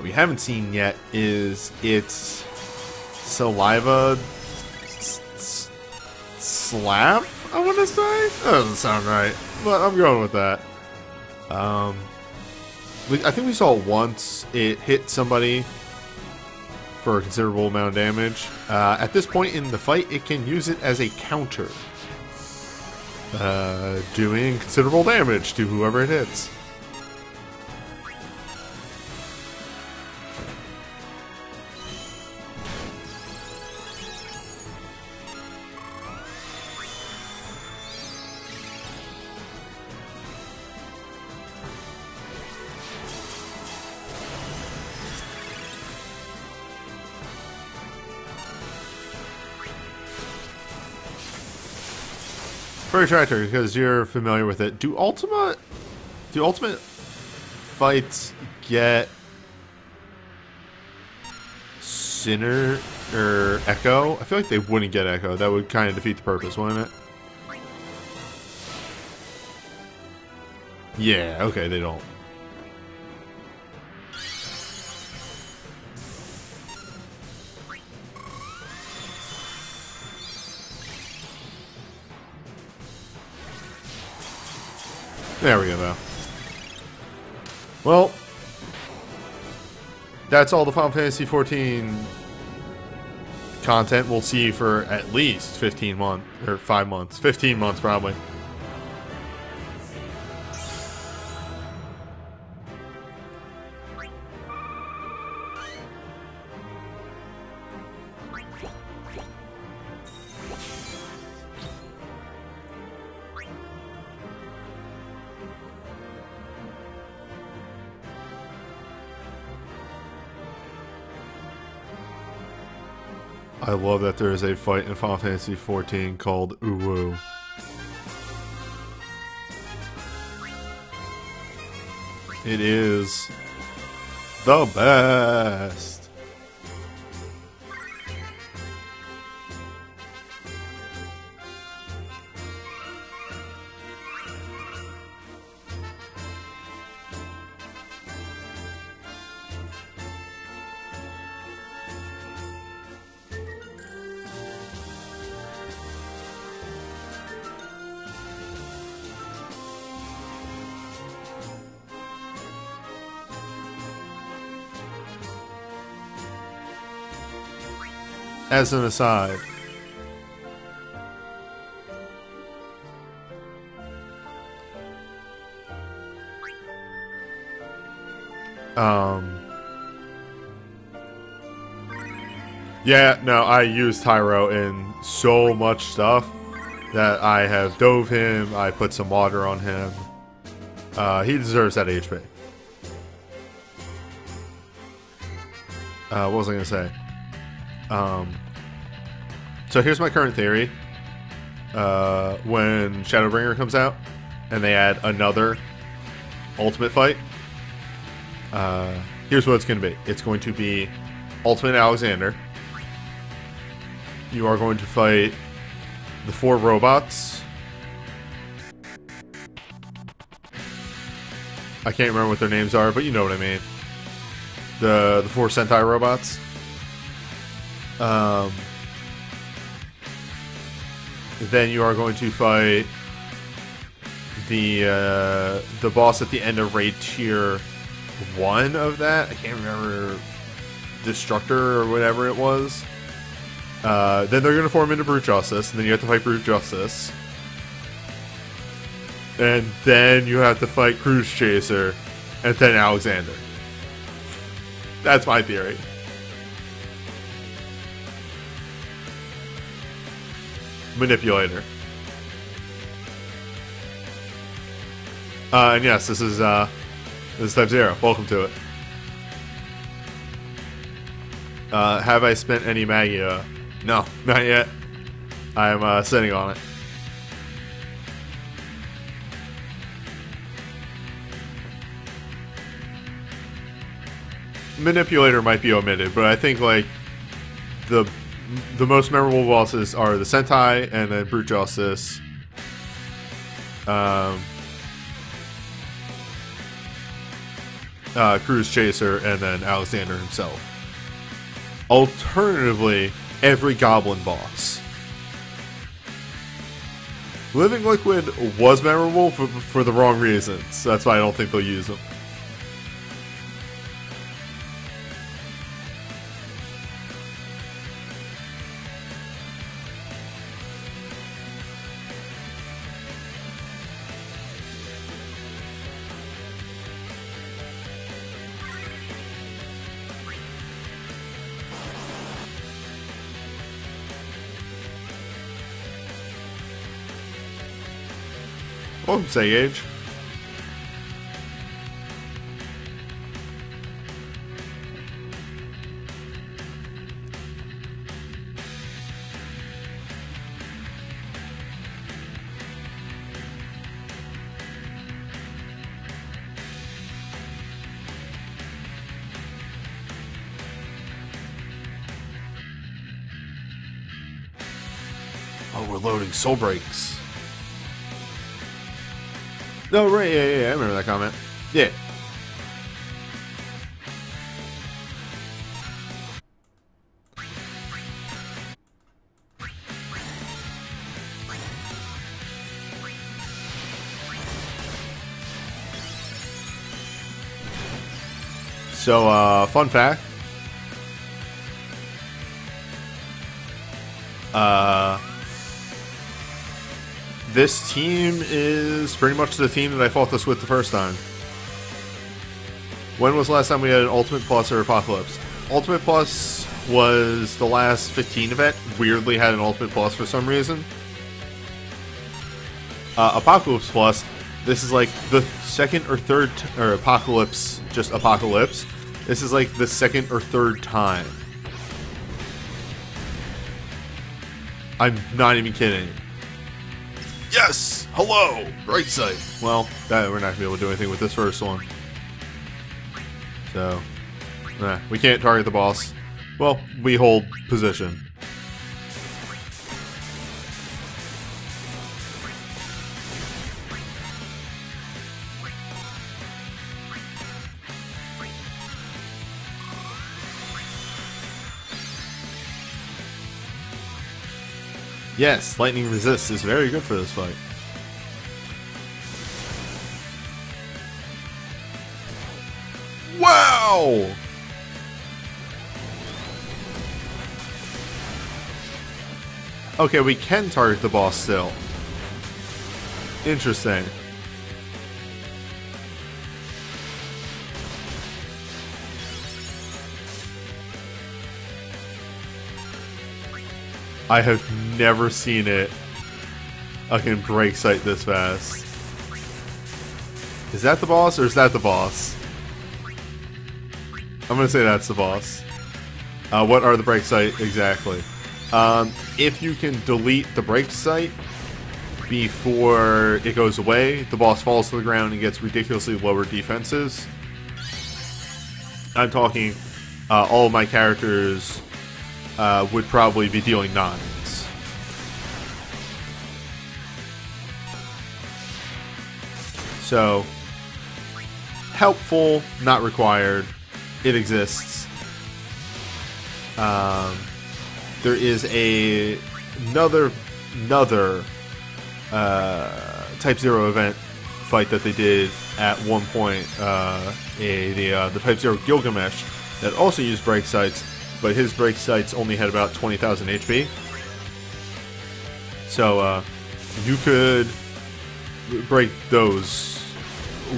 we haven't seen yet is its saliva slap. I want to say that doesn't sound right, but I'm going with that. I think we saw it once. It hit somebody for a considerable amount of damage. At this point in the fight, it can use it as a counter. Doing considerable damage to whoever it hits. Furry Tractor, because you're familiar with it. Do ultimate fights get Sinner or Echo? I feel like they wouldn't get Echo. That would kind of defeat the purpose, wouldn't it? Yeah, okay, they don't. There we go, though. Well, that's all the Final Fantasy 14 content we'll see for at least 15 months, or 5 months. 15 months, probably. I love that there is a fight in Final Fantasy XIV called Uwu. It is the best. As an aside, yeah, no, I use Tyro in so much stuff that I have dove him, I put some water on him. He deserves that HP. What was I gonna say? So here's my current theory. When Shadowbringer comes out and they add another ultimate fight, here's what it's going to be. It's going to be Ultimate Alexander. You are going to fight the 4 robots. I can't remember what their names are, but you know what I mean. The 4 Sentai robots. Then you are going to fight the boss at the end of Raid Tier 1 of that. I can't remember, Destructor or whatever it was. Then they're going to form into Brute Justice, and then you have to fight Brute Justice. And then you have to fight Cruise Chaser, and then Alexander. That's my theory. Manipulator. And yes, this is Type 0. Welcome to it. Have I spent any Magia? No, not yet. I'm sitting on it. Manipulator might be omitted, but I think like the most memorable bosses are the Sentai and then Brute Justice. Cruise Chaser and then Alexander himself. Alternatively, every Goblin boss. Living Liquid was memorable for the wrong reasons. That's why I don't think they'll use them. Welcome, Sage. Oh, we're loading Soul Breaks. No, right, yeah, I remember that comment. Yeah. So, fun fact. This team is pretty much the team that I fought this with the first time. When was the last time we had an Ultimate Plus or Apocalypse? Ultimate Plus was the last 15 event. Weirdly had an Ultimate Plus for some reason. Apocalypse Plus, this is like the second or third, or Apocalypse, just Apocalypse. This is like the second or third time. I'm not even kidding. Yes! Hello! Bright sight! Well, we're not going to be able to do anything with this first one. So, we can't target the boss. Well, we hold position. Yes, lightning resist is very good for this fight. Wow! Okay, we can target the boss still. Interesting. I have never seen it fucking break sight this fast. Is that the boss or is that the boss? I'm gonna say that's the boss. What are the break sight exactly? If you can delete the break sight before it goes away, the boss falls to the ground and gets ridiculously lower defenses. I'm talking all of my characters would probably be dealing 9s. So, helpful, not required. It exists. There is another Type 0 event fight that they did at one point, the Type 0 Gilgamesh, that also used break sights, but his break sights only had about 20,000 HP. So you could break those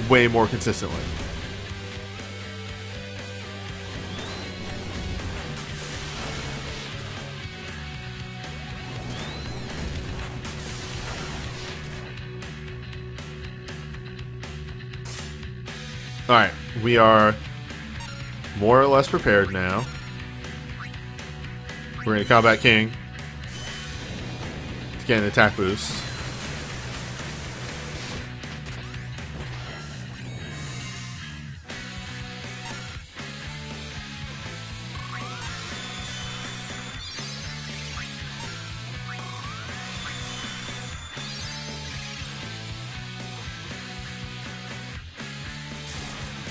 way more consistently. Alright, we are more or less prepared now. We're going to Combat King to get an attack boost.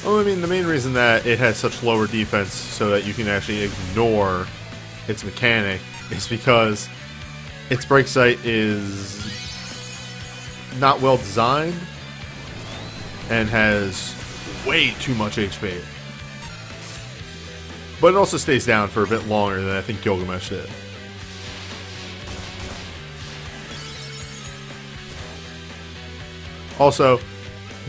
Well, I mean, the main reason that it has such lower defense so that you can actually ignore its mechanic is because its break sight is not well designed and has way too much HP. But it also stays down for a bit longer than I think Gilgamesh did. Also,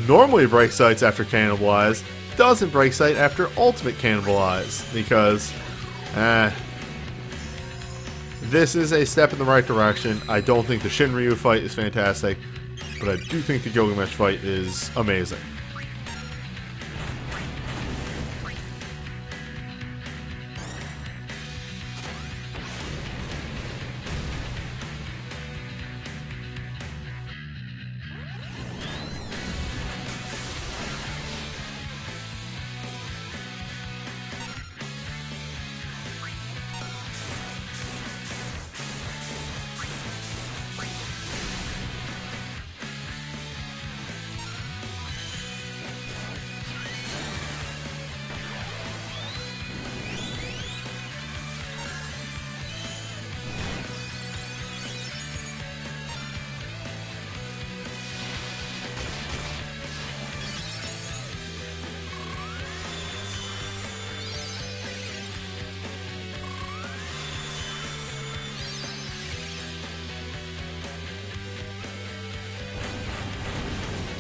normally break sights after Cannibalize doesn't break sight after Ultimate Cannibalize because this is a step in the right direction. I don't think the Shinryu fight is fantastic, but I do think the Gilgamesh fight is amazing.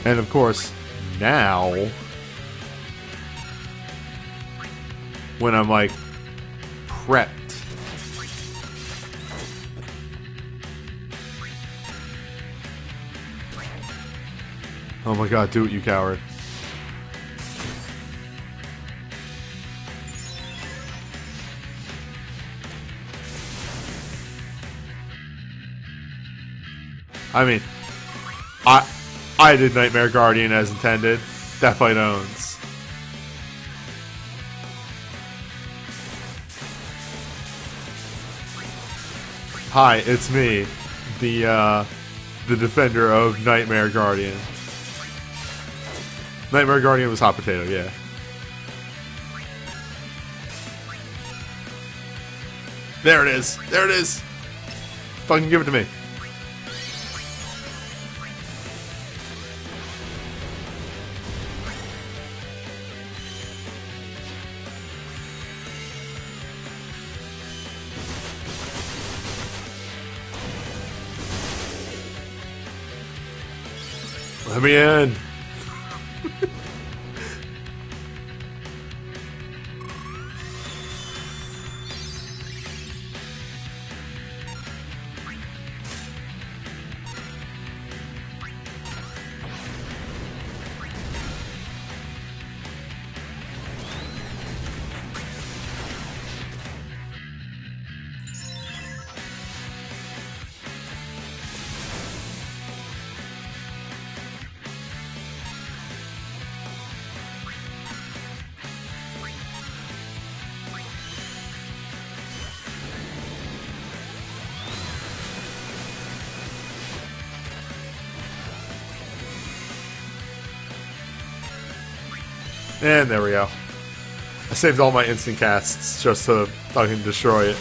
And of course, now, when I'm like prepped, oh my god, do it, you coward. I mean, I did Nightmare Guardian as intended. That fight owns. Hi, it's me, the defender of Nightmare Guardian. Nightmare Guardian was hot potato, yeah. There it is. There it is. Fucking give it to me. Let me in. And there we go. I saved all my instant casts just to fucking destroy it.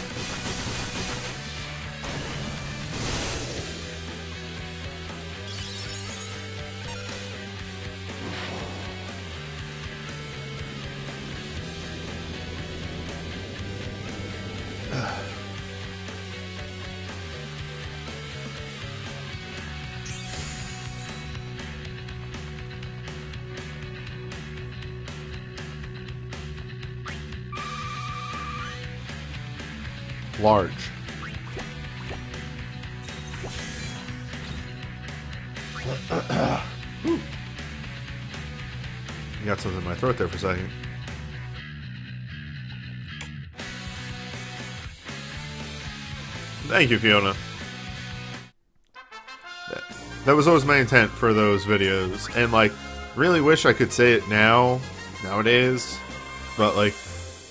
Large. You got something in my throat there for a second. Thank you, Fiona. That was always my intent for those videos, and like, really wish I could say it nowadays, but like,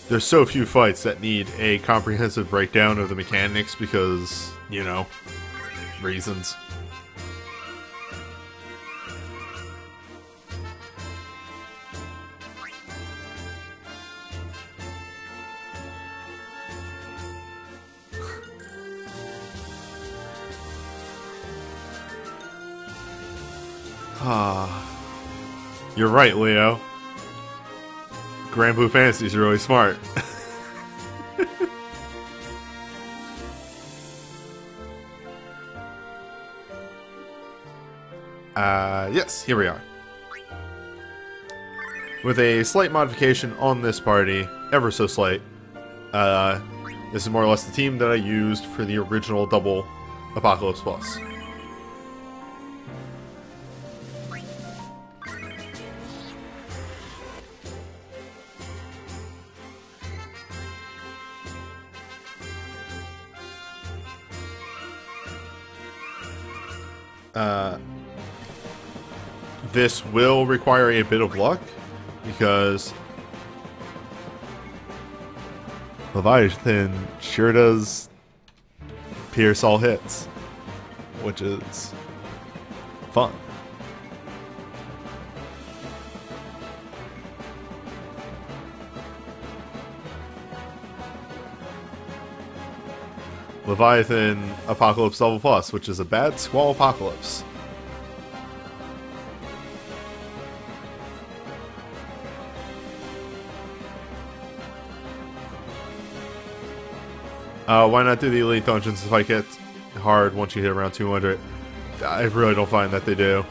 there's so few fights that need a comprehensive breakdown of the mechanics because, you know, reasons. You're right, Leo. Grand Blue Fantasy is really smart. Yes, here we are. With a slight modification on this party, ever so slight. This is more or less the team that I used for the original double Apocalypse Plus. This will require a bit of luck, because Leviathan sure does pierce all hits, which is fun. Leviathan Apocalypse Double Plus, which is a bad Squall Apocalypse. Why not do the Elite Dungeons if I get hard once you hit around 200? I really don't find that they do.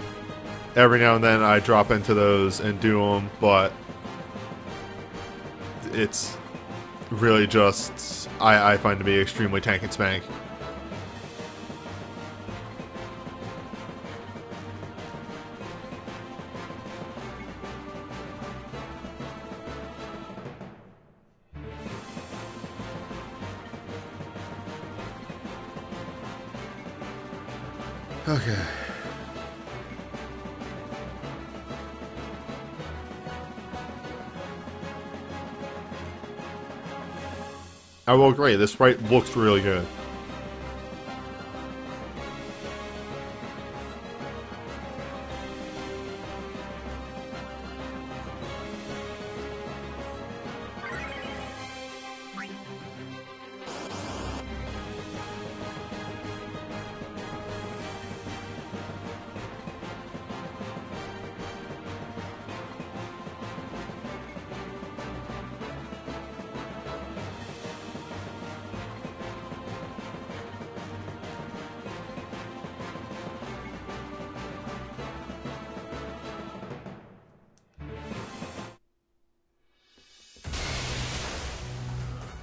every now and then I drop into those and do them, but it's really just I find to be extremely tank and spank. Okay. Oh, well, great. This sprite looks really good.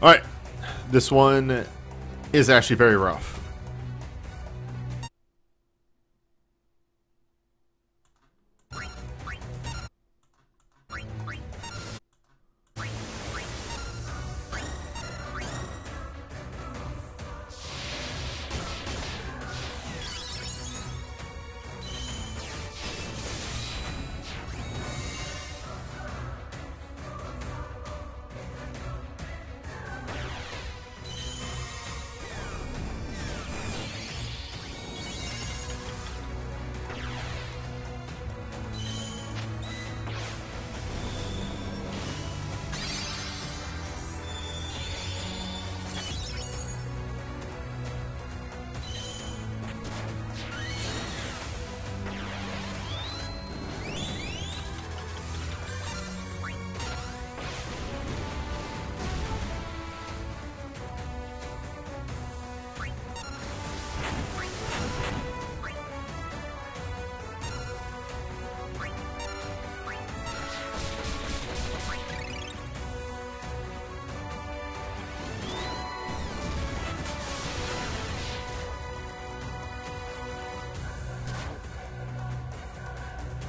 Alright, this one is actually very rough.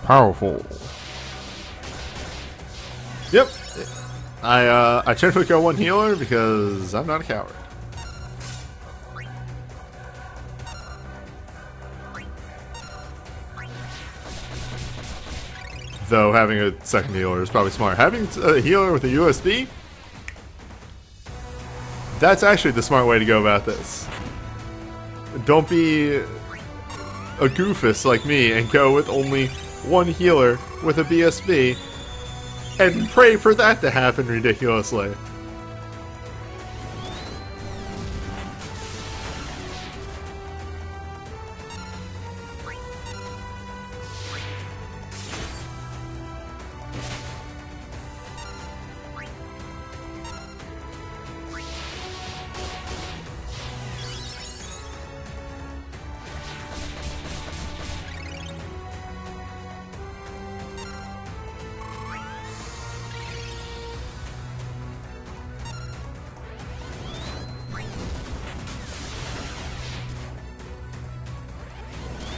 Powerful. Yep. I generally go one healer because I'm not a coward. Though having a second healer is probably smart. Having a healer with a USB, that's actually the smart way to go about this. Don't be a goofus like me and go with only one healer with a BSB and pray for that to happen ridiculously.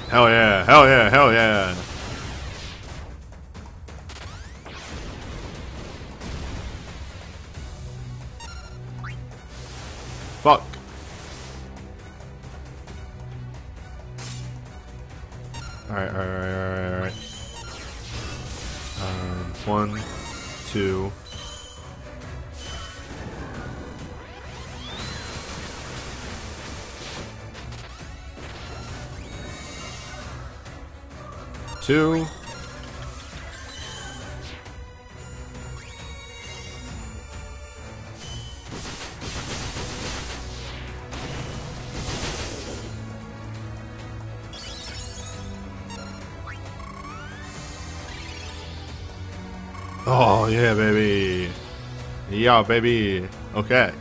Hell yeah, hell yeah, hell yeah. Fuck. Alright. 1, 2. Two. Oh yeah, baby. Yeah, baby. Okay.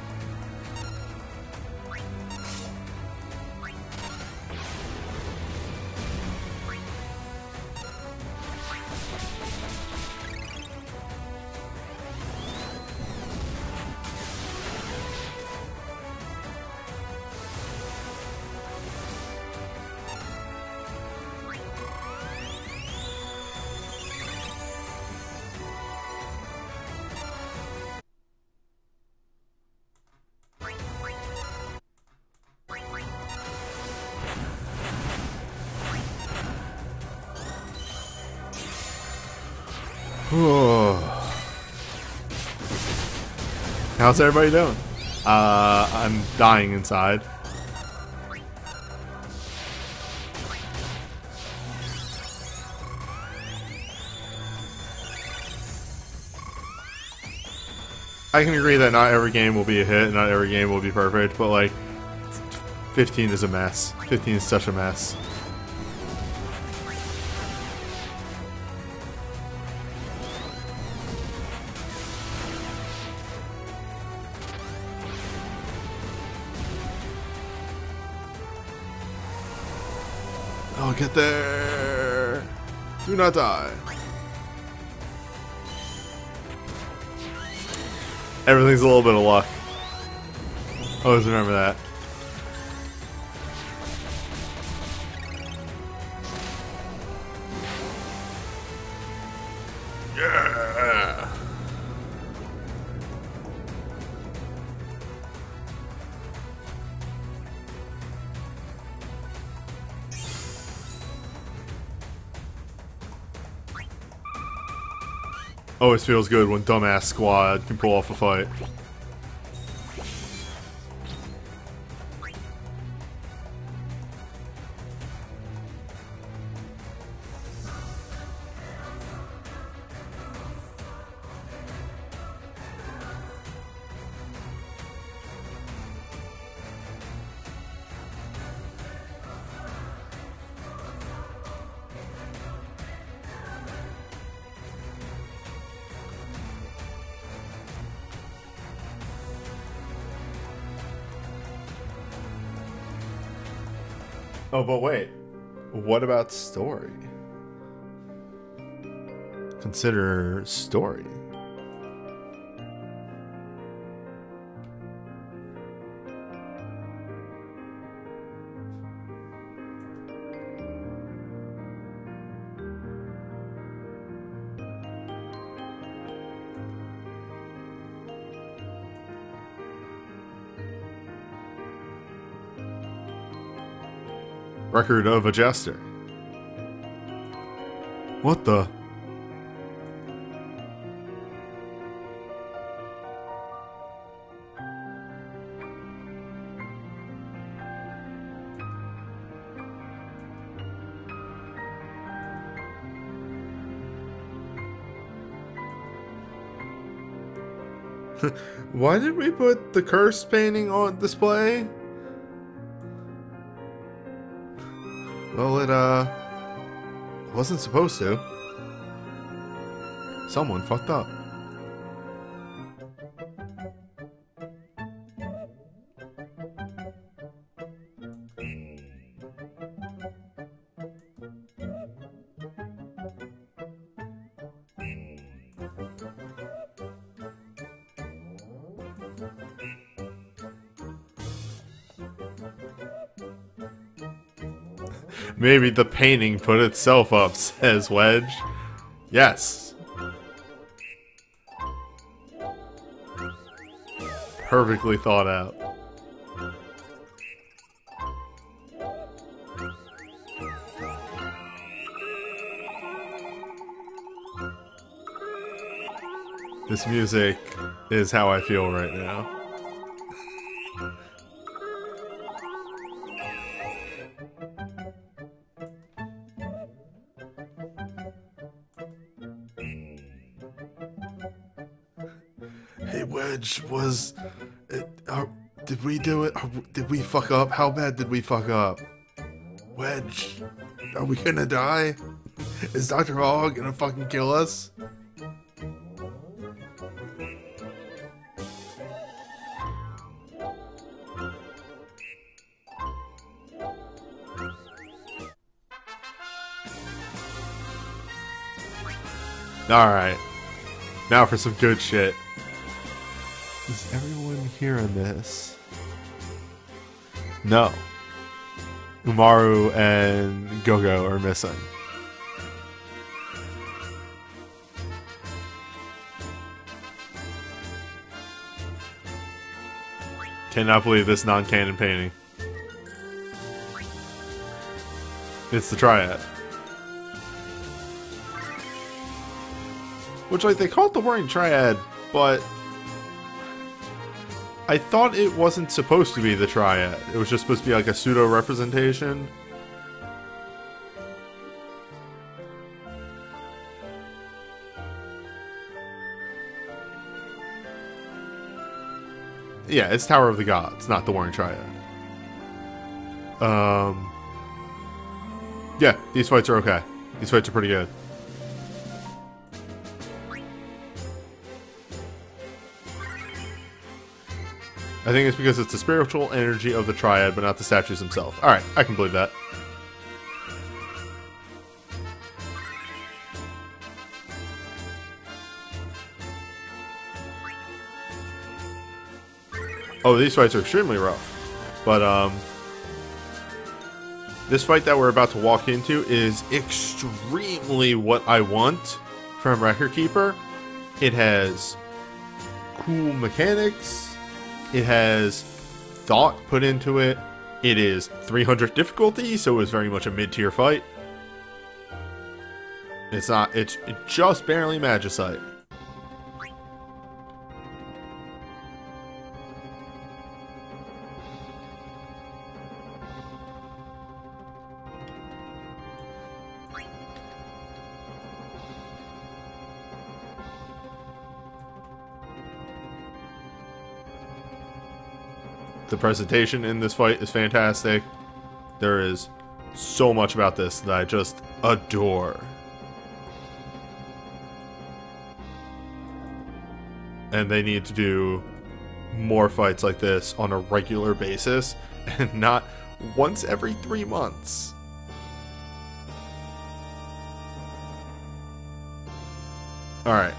How's everybody doing? I'm dying inside. I can agree that not every game will be a hit, not every game will be perfect, but like 15 is a mess. 15 is such a mess. Oh, get there! Do not die. Everything's a little bit of luck. Always remember that. Yeah! Always feels good when dumbass squad can pull off a fight. Oh, but wait. What about story? Consider story. Record of a Jester. What the? Why did we put the curse painting on display? Well, it, wasn't supposed to. Someone fucked up. Maybe the painting put itself up, says Wedge. Yes. Perfectly thought out. This music is how I feel right now. Hey, Wedge, was it, did we do it? Did we fuck up? How bad did we fuck up? Wedge, are we gonna die? Is Dr. Hogg gonna fucking kill us? Alright, now for some good shit. Is everyone hearing this? No. Umaru and Gogo are missing. Cannot believe this non-canon painting. It's the Triad. Which, like, they call it the Warring Triad, but I thought it wasn't supposed to be the Triad. It was just supposed to be like a pseudo-representation. Yeah, it's Tower of the Gods, not the Warring Triad. Yeah, these fights are okay. These fights are pretty good. I think it's because it's the spiritual energy of the Triad, but not the statues themselves. Alright, I can believe that. Oh, these fights are extremely rough. But, this fight that we're about to walk into is extremely what I want from Record Keeper. It has cool mechanics. It has thought put into it. It is 300 difficulty, so it's very much a mid-tier fight. It's just barely Magicite. The presentation in this fight is fantastic. There is so much about this that I just adore. And they need to do more fights like this on a regular basis and not once every 3 months. Alright.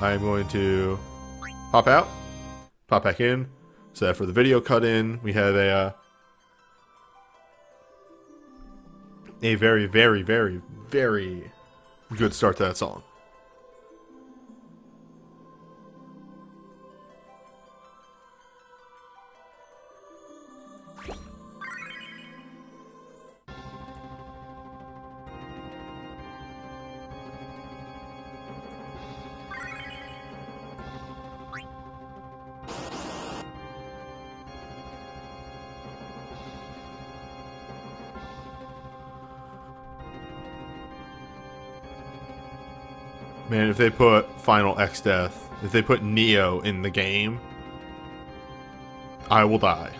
I'm going to pop out, pop back in. So that for the video cut in, we have a very, very, very, very good start to that song. Man, if they put Final X Death, if they put Neo in the game, I will die.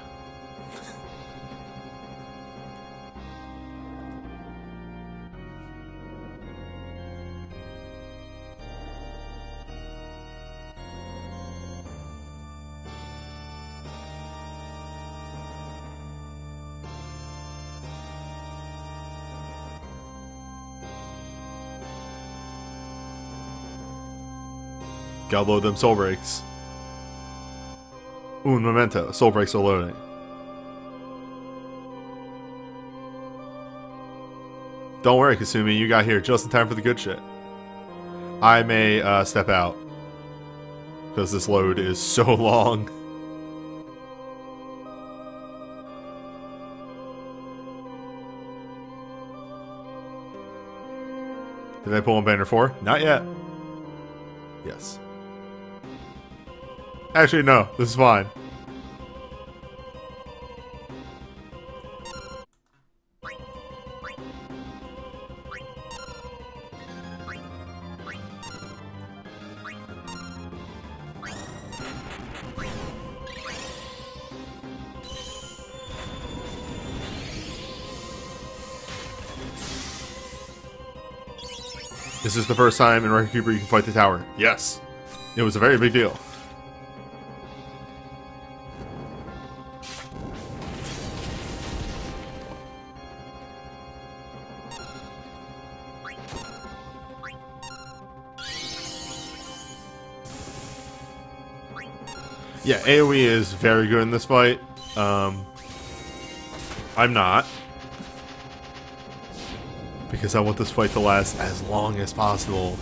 Gotta load them soul breaks. Un momento. Soul breaks are loading. Don't worry, Kasumi. You got here just in time for the good shit. I may step out. Because this load is so long. Did I pull on Banner 4? Not yet. Yes. Actually, no. This is fine. Is this the first time in Record Keeper you can fight the tower? Yes. It was a very big deal. Yeah, AoE is very good in this fight. I'm not. Because I want this fight to last as long as possible.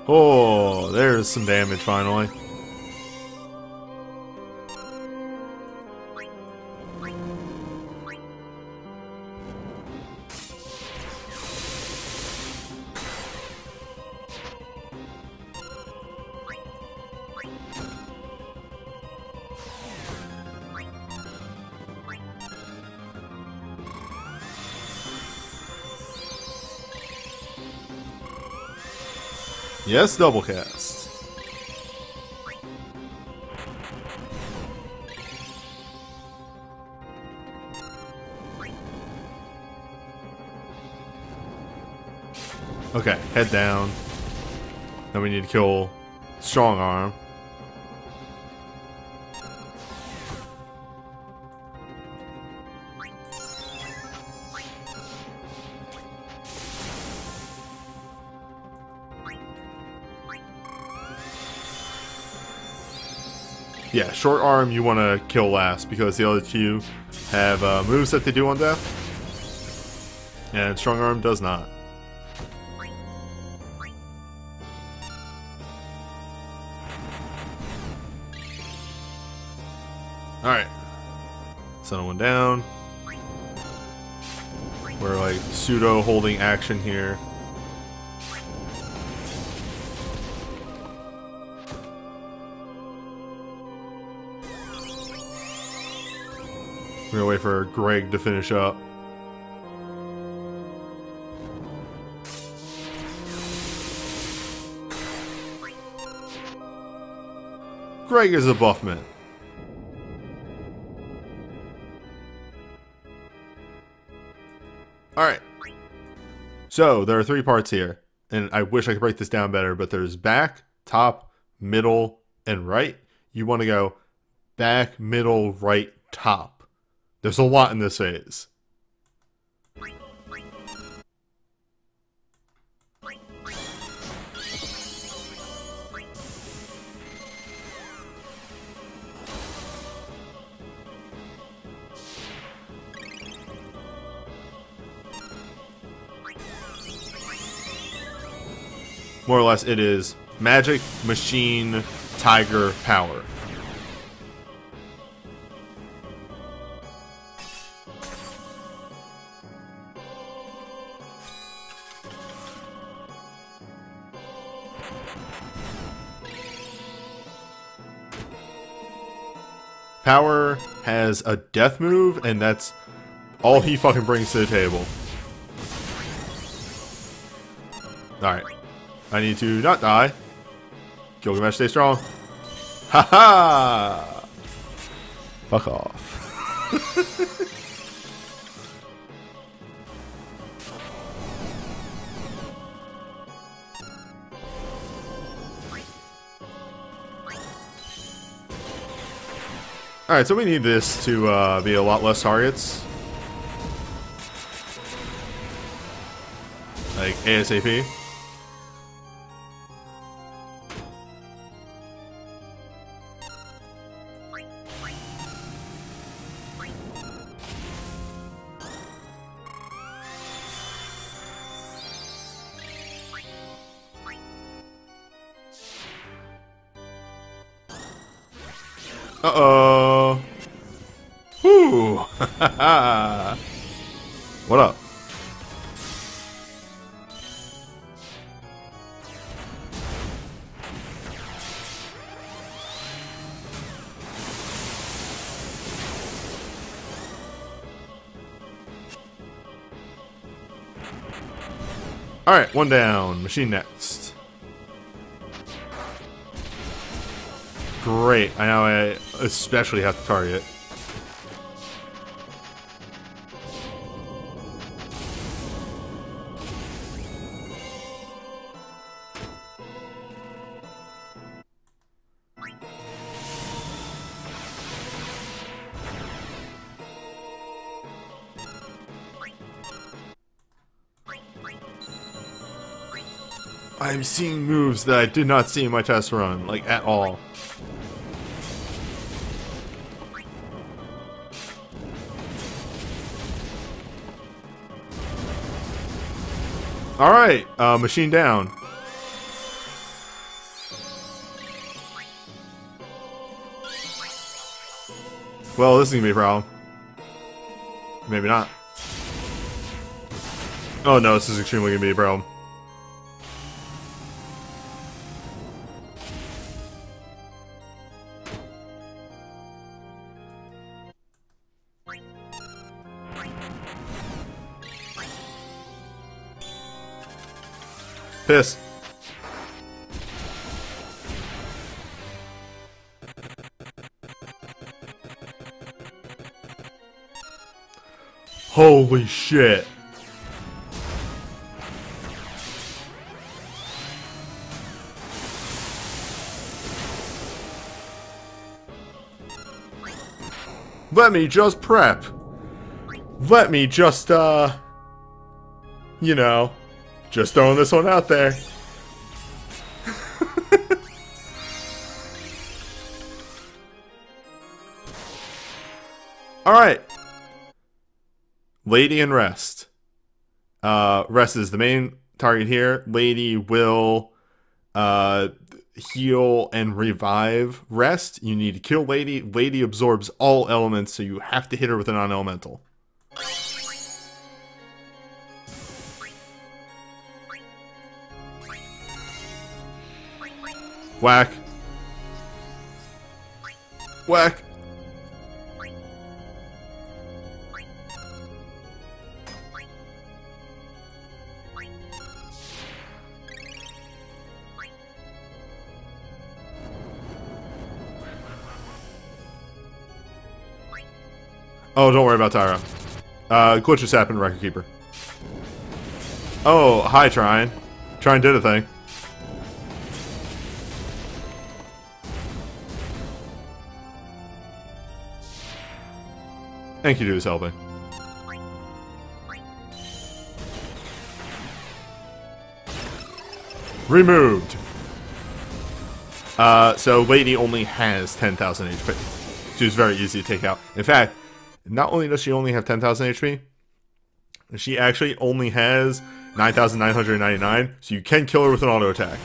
Oh, there's some damage finally. Yes, double cast. Okay, head down. Then we need to kill strong arm. Yeah, short arm you want to kill last because the other two have moves that they do on death, and strong arm does not. Alright. Settle one down. We're like pseudo holding action here. We're gonna wait for Greg to finish up. Greg is a buffman. Alright. So, there are 3 parts here. And I wish I could break this down better, but there's back, top, middle, and right. You want to go back, middle, right, top. There's a lot in this phase. More or less, it is magic, machine, tiger, power. Power has a death move, and that's all he fucking brings to the table. Alright. I need to not die. Gilgamesh, stay strong. Haha! Fuck off. Alright, so we need this to be a lot less targets. Like, ASAP. Uh-oh. Whew. What up? Alright, one down. Machine next. Great. I know I especially have to target. I'm seeing moves that I did not see in my test run, like, at all. Alright, machine down. Well, this is gonna be a problem. Maybe not. Oh no, this is extremely gonna be a problem. Piss. Holy shit. Let me just prep. Let me just, you know, just throwing this one out there. Alright. Lady and Rest. Rest is the main target here. Lady will heal and revive Rest. You need to kill Lady. Lady absorbs all elements, so you have to hit her with a non-elemental. Whack. Whack. Oh, don't worry about Tyra. Glitch just happened, Record Keeper. Oh, hi, Trine. Trine did a thing. Thank you, dude, is helping. Removed. So Lady only has 10,000 HP. She's very easy to take out. In fact, not only does she only have 10,000 HP, she actually only has 9,999, so you can kill her with an auto attack.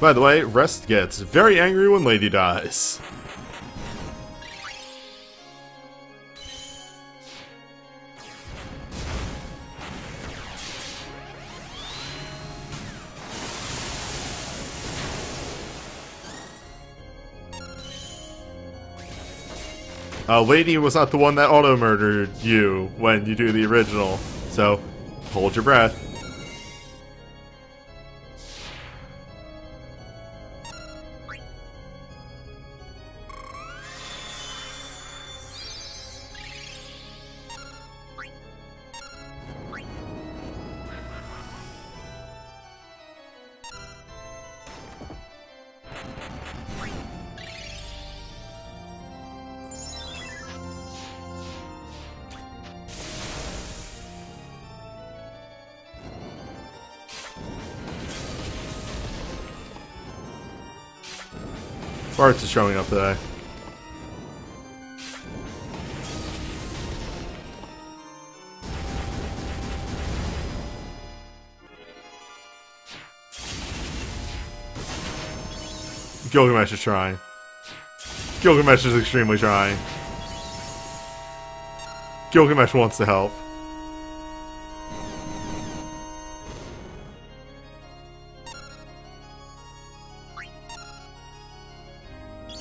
By the way, Rest gets very angry when Lady dies. Lady was not the one that auto-murdered you when you do the original, so hold your breath. Bart's is showing up today. Gilgamesh is trying. Gilgamesh is extremely trying. Gilgamesh wants to help.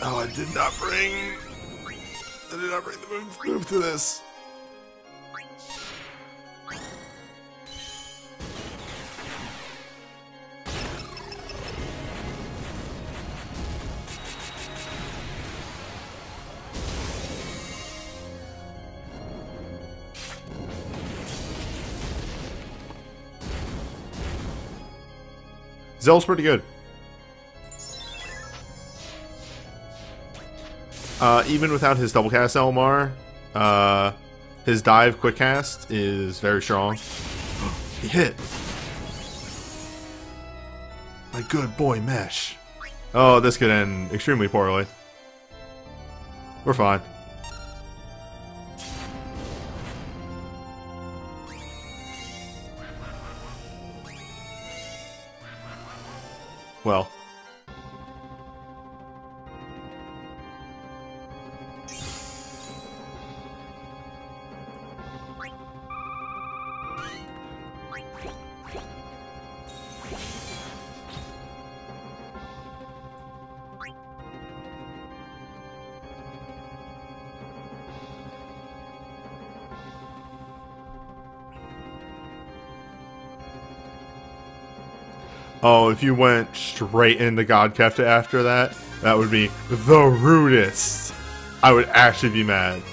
Oh, I did not bring the move to this. Zell's pretty good. Even without his double cast LMR, his dive quick cast is very strong. He hit. My good boy Mesh. Oh, this could end extremely poorly. We're fine. Well. Oh, if you went straight into God Kefta after that, that would be the rudest. I would actually be mad.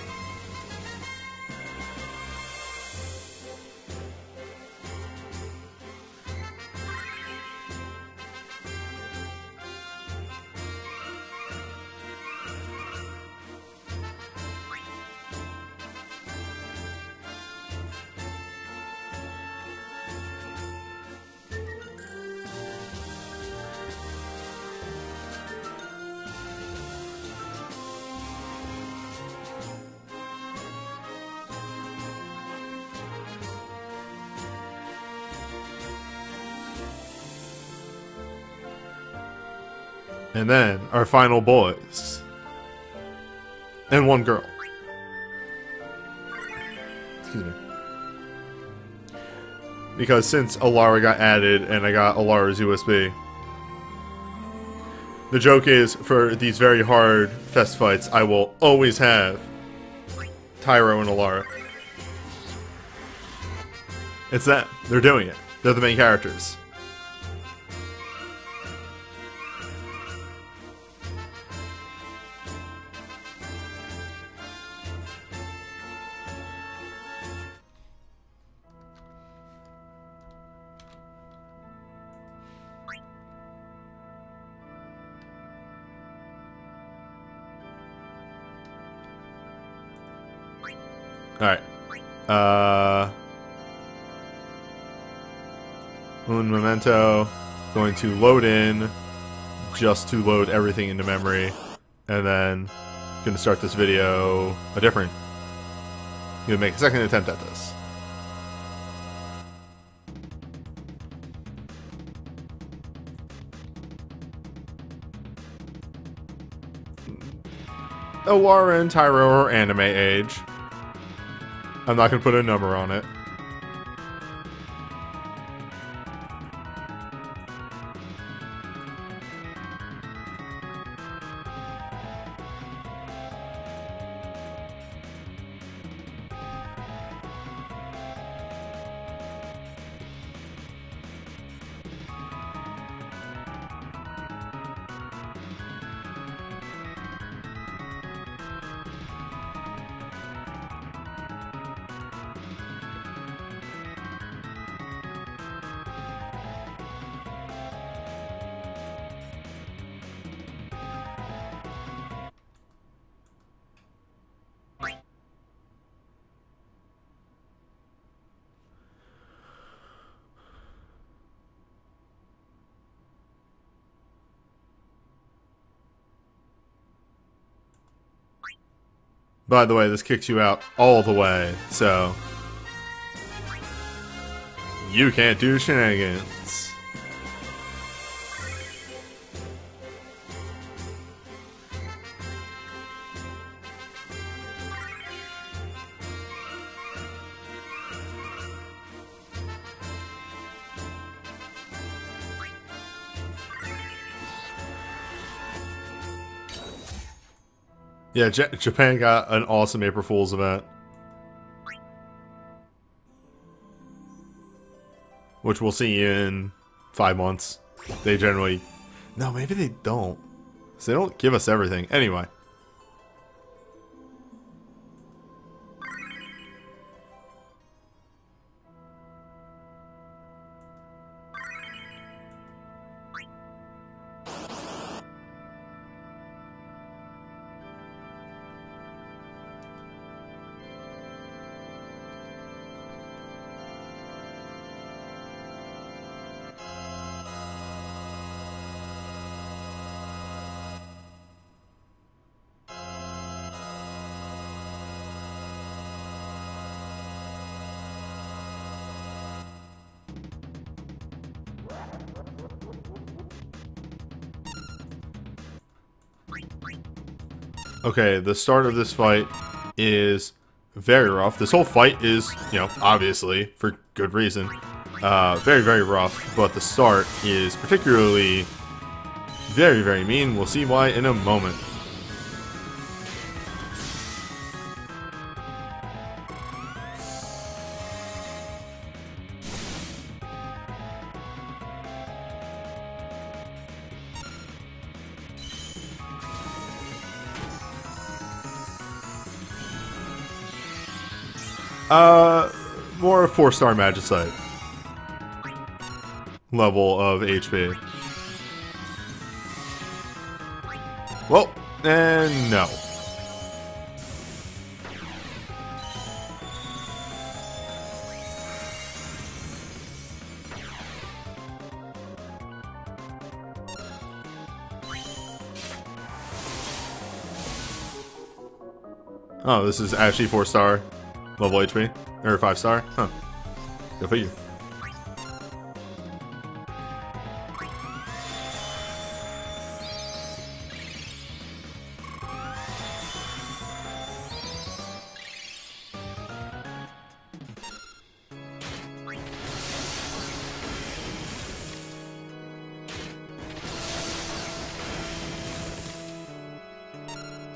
And then our final boys. And one girl. Excuse me. Because since Alara got added and I got Alara's USB, the joke is, for these very hard fest fights, I will always have Tyro and Alara. It's them. They're doing it. They're the main characters. Alright. Un Memento. Going to load in just to load everything into memory. And then going to start this video a different. Going to make a second attempt at this. Alara and Tyro are anime age. I'm not going to put a number on it. By the way, this kicks you out all the way, so you can't do shenanigans. Yeah, Japan got an awesome April Fool's event. Which we'll see in 5 months. They generally... No, maybe they don't. So they don't give us everything. Anyway. Okay, the start of this fight is very rough. This whole fight is, you know, obviously, for good reason, very, very rough. But the start is particularly very, very mean. We'll see why in a moment. More 4-star Magicite level of HP. Well, and no. Oh, this is actually 4-star level HP? Or 5-star? Huh. Go figure.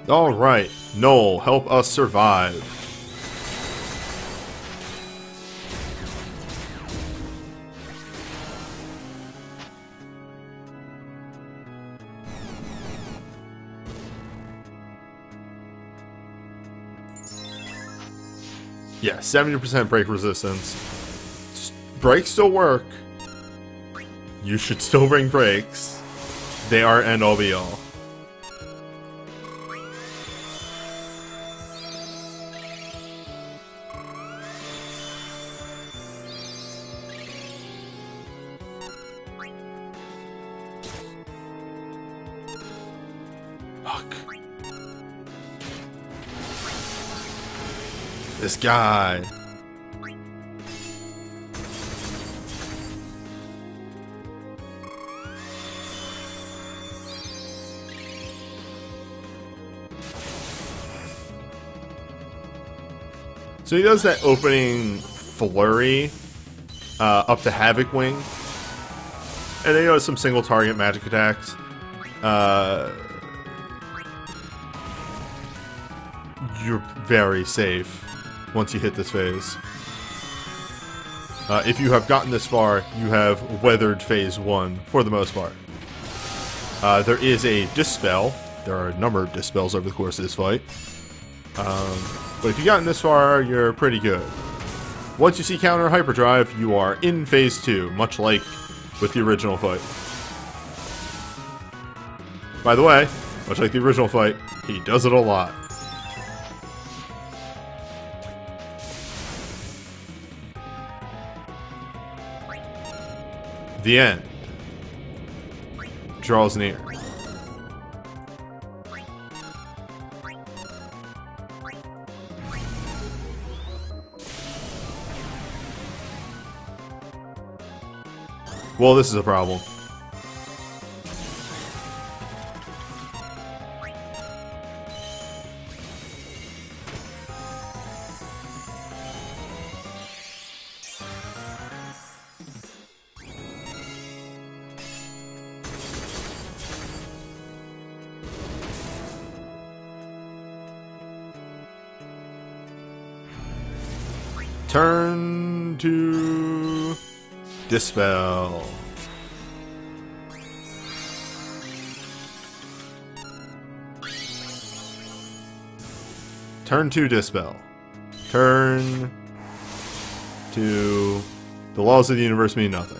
Alright, Noel, help us survive. Yeah, 70% break resistance. Brakes still work. You should still bring brakes. They are end all be all. Fuck. This guy. So he does that opening flurry up to Havoc Wing. And then he does some single target magic attacks. You're very safe once you hit this phase. If you have gotten this far, you have weathered phase 1 for the most part. There is a Dispel. There are a number of Dispels over the course of this fight. But if you've gotten this far, you're pretty good. Once you see Counter Hyperdrive, you are in phase 2, much like with the original fight. By the way, much like the original fight, he does it a lot. The end draws near. Well, this is a problem. Turn to Dispel. Turn to Dispel. Turn to the laws of the universe mean nothing.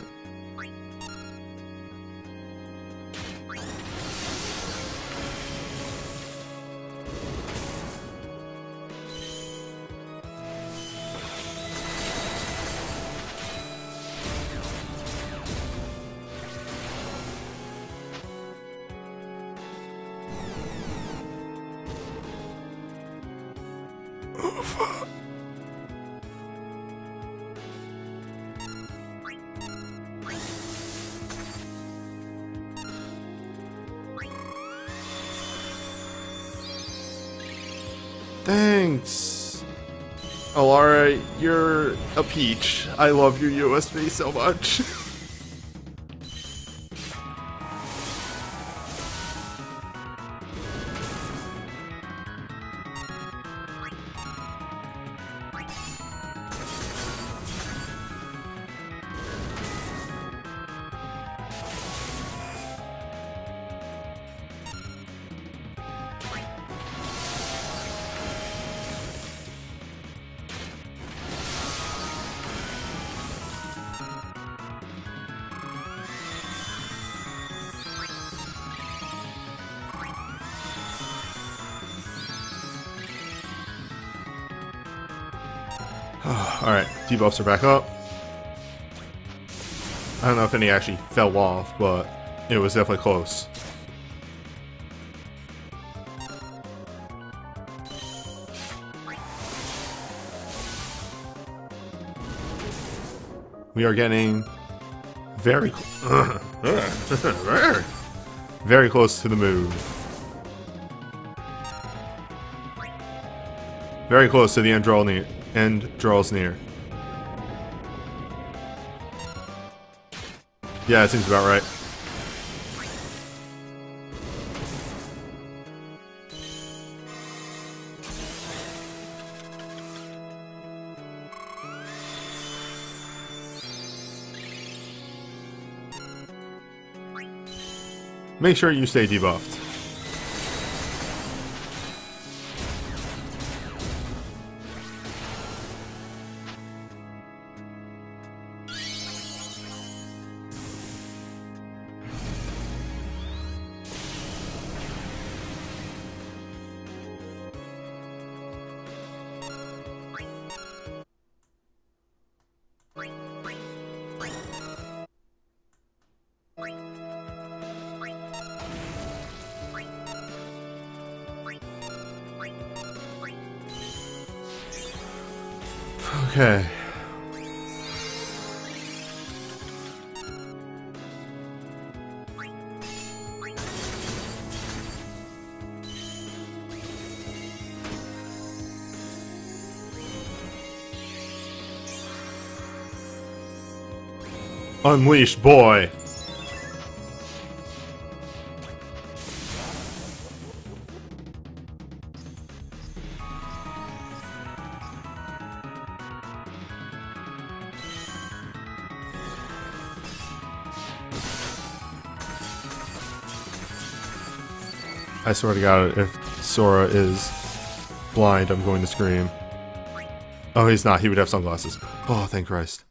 Thanks! Alara, you're a peach. I love your USB so much. Alright, debuffs are back up. I don't know if any actually fell off, but it was definitely close. We are getting very very close to the move. Very close to the end draws near. Yeah, it seems about right. Make sure you stay debuffed. Okay. Unleashed, boy. I swear to God, if Sora is blind, I'm going to scream. Oh, he's not. He would have sunglasses. Oh, thank Christ.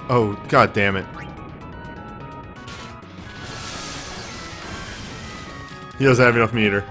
Oh, God damn it. He doesn't have enough meter.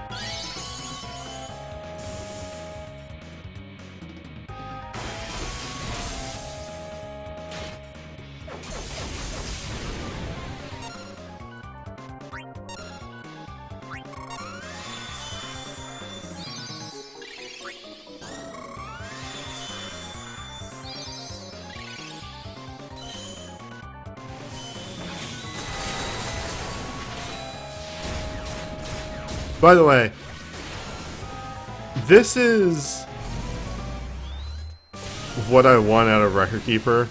By the way, this is what I want out of Record Keeper.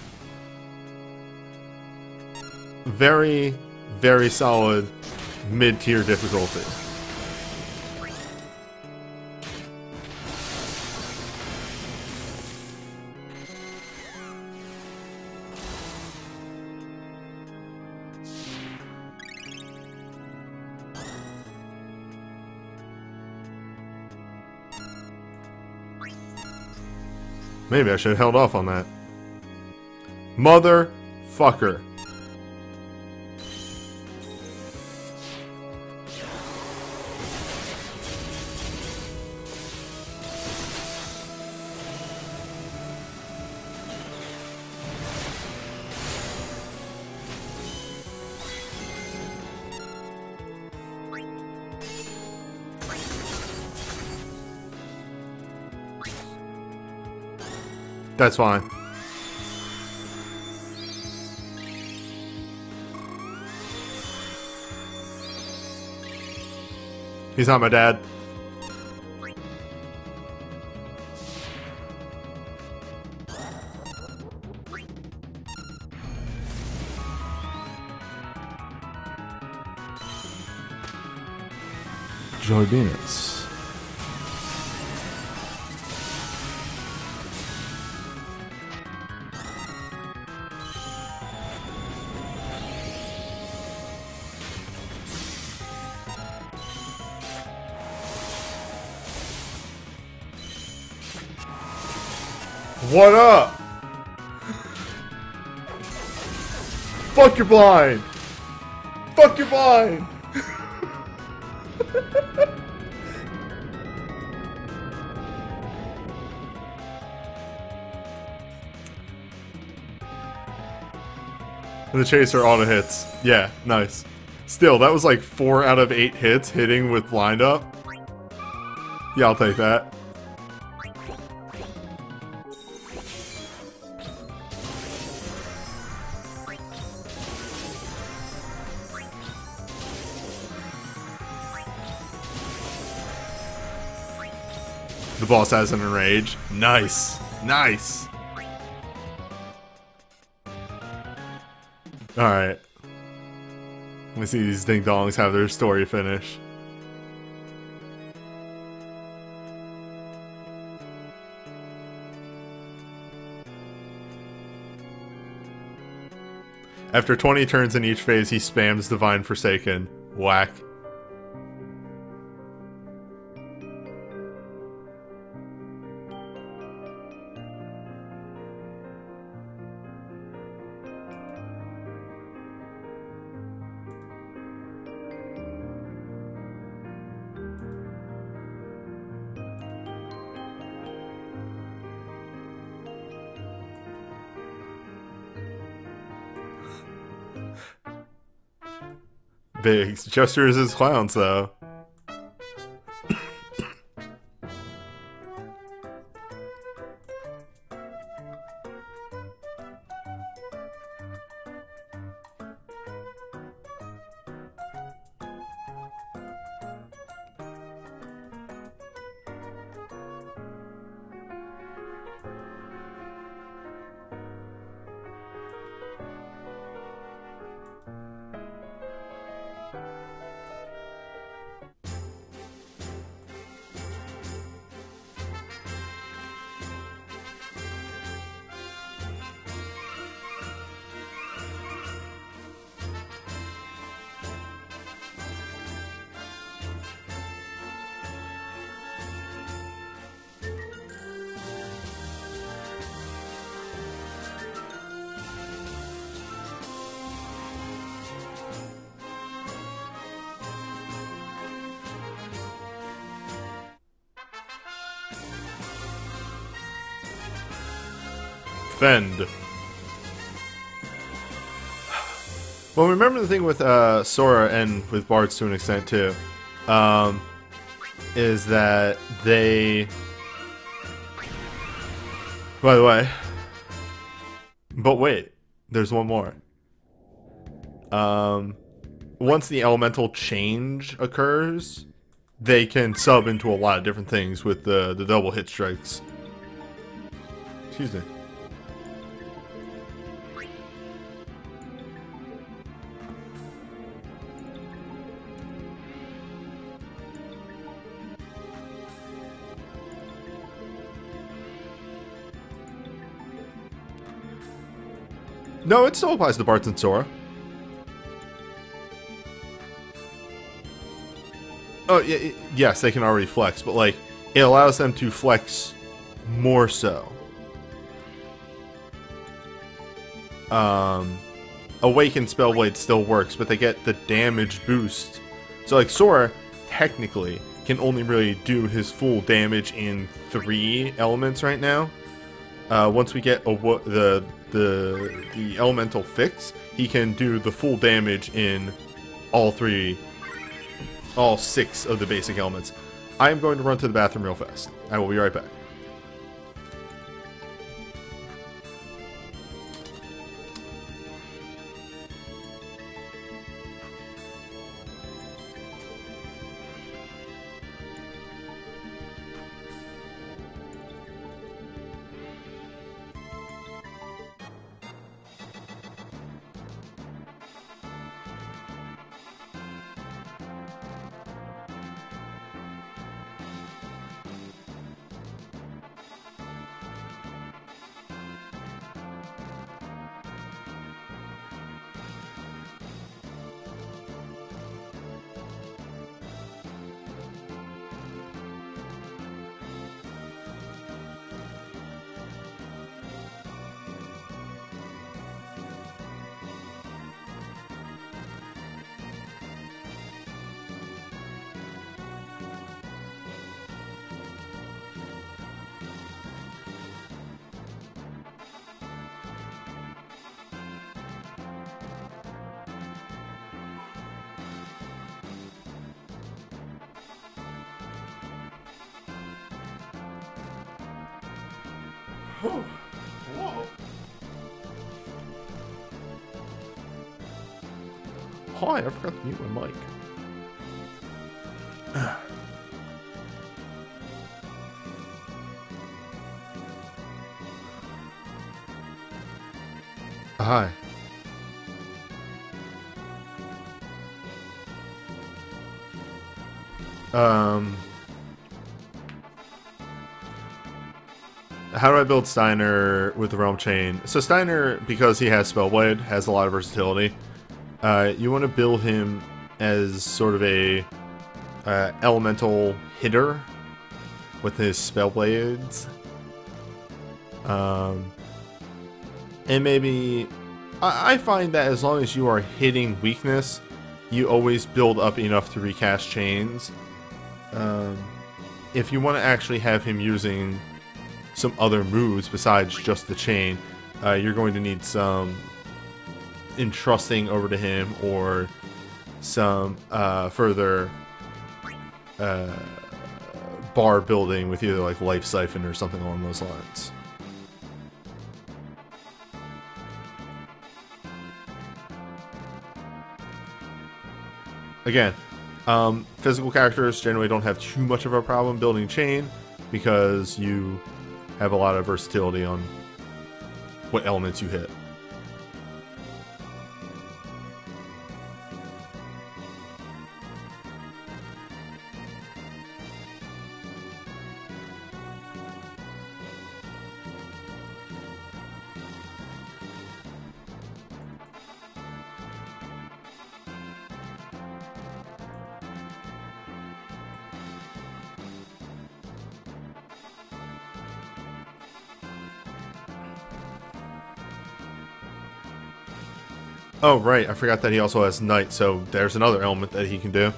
Very, very solid mid-tier difficulty. Maybe I should have held off on that. Motherfucker. That's fine. He's not my dad. Joy Venus. What up? Fuck your blind! Fuck your blind! And the chaser auto hits. Yeah, nice. Still, that was like 4 out of 8 hits hitting with blind up. Yeah, I'll take that. The boss has an enrage. Nice. Nice. Alright. Let me see these ding-dongs have their story finish. After 20 turns in each phase, he spams Divine Forsaken. Whack. Big gestures as clowns, though. Fend. Well, remember the thing with Sora and with Bards to an extent too, is that they. By the way, but wait, there's one more. Once the elemental change occurs, they can sub into a lot of different things with the double hit strikes. Excuse me. No, it still applies to Bards and Sora. Oh, yeah, yes, they can already flex, but, like, it allows them to flex more so. Awakened Spellblade still works, but they get the damage boost. So, like, Sora, technically, can only really do his full damage in 3 elements right now. Once we get the elemental fix, he can do the full damage in all 6 of the basic elements. I am going to run to the bathroom real fast. I will be right back. Whoa. Hi, I forgot to mute my mic. Hi. How do I build Steiner with the Realm Chain? So Steiner, because he has Spellblade, has a lot of versatility. You want to build him as sort of a elemental hitter with his Spellblades. And maybe... I find that as long as you are hitting weakness, you always build up enough to recast chains. If you want to actually have him using some other moves besides just the chain, you're going to need some entrusting over to him or some further bar building with either like Life Siphon or something along those lines. Again, physical characters generally don't have too much of a problem building chain because you have a lot of versatility on what elements you hit. Oh, right. I forgot that he also has Night, so there's another element that he can do.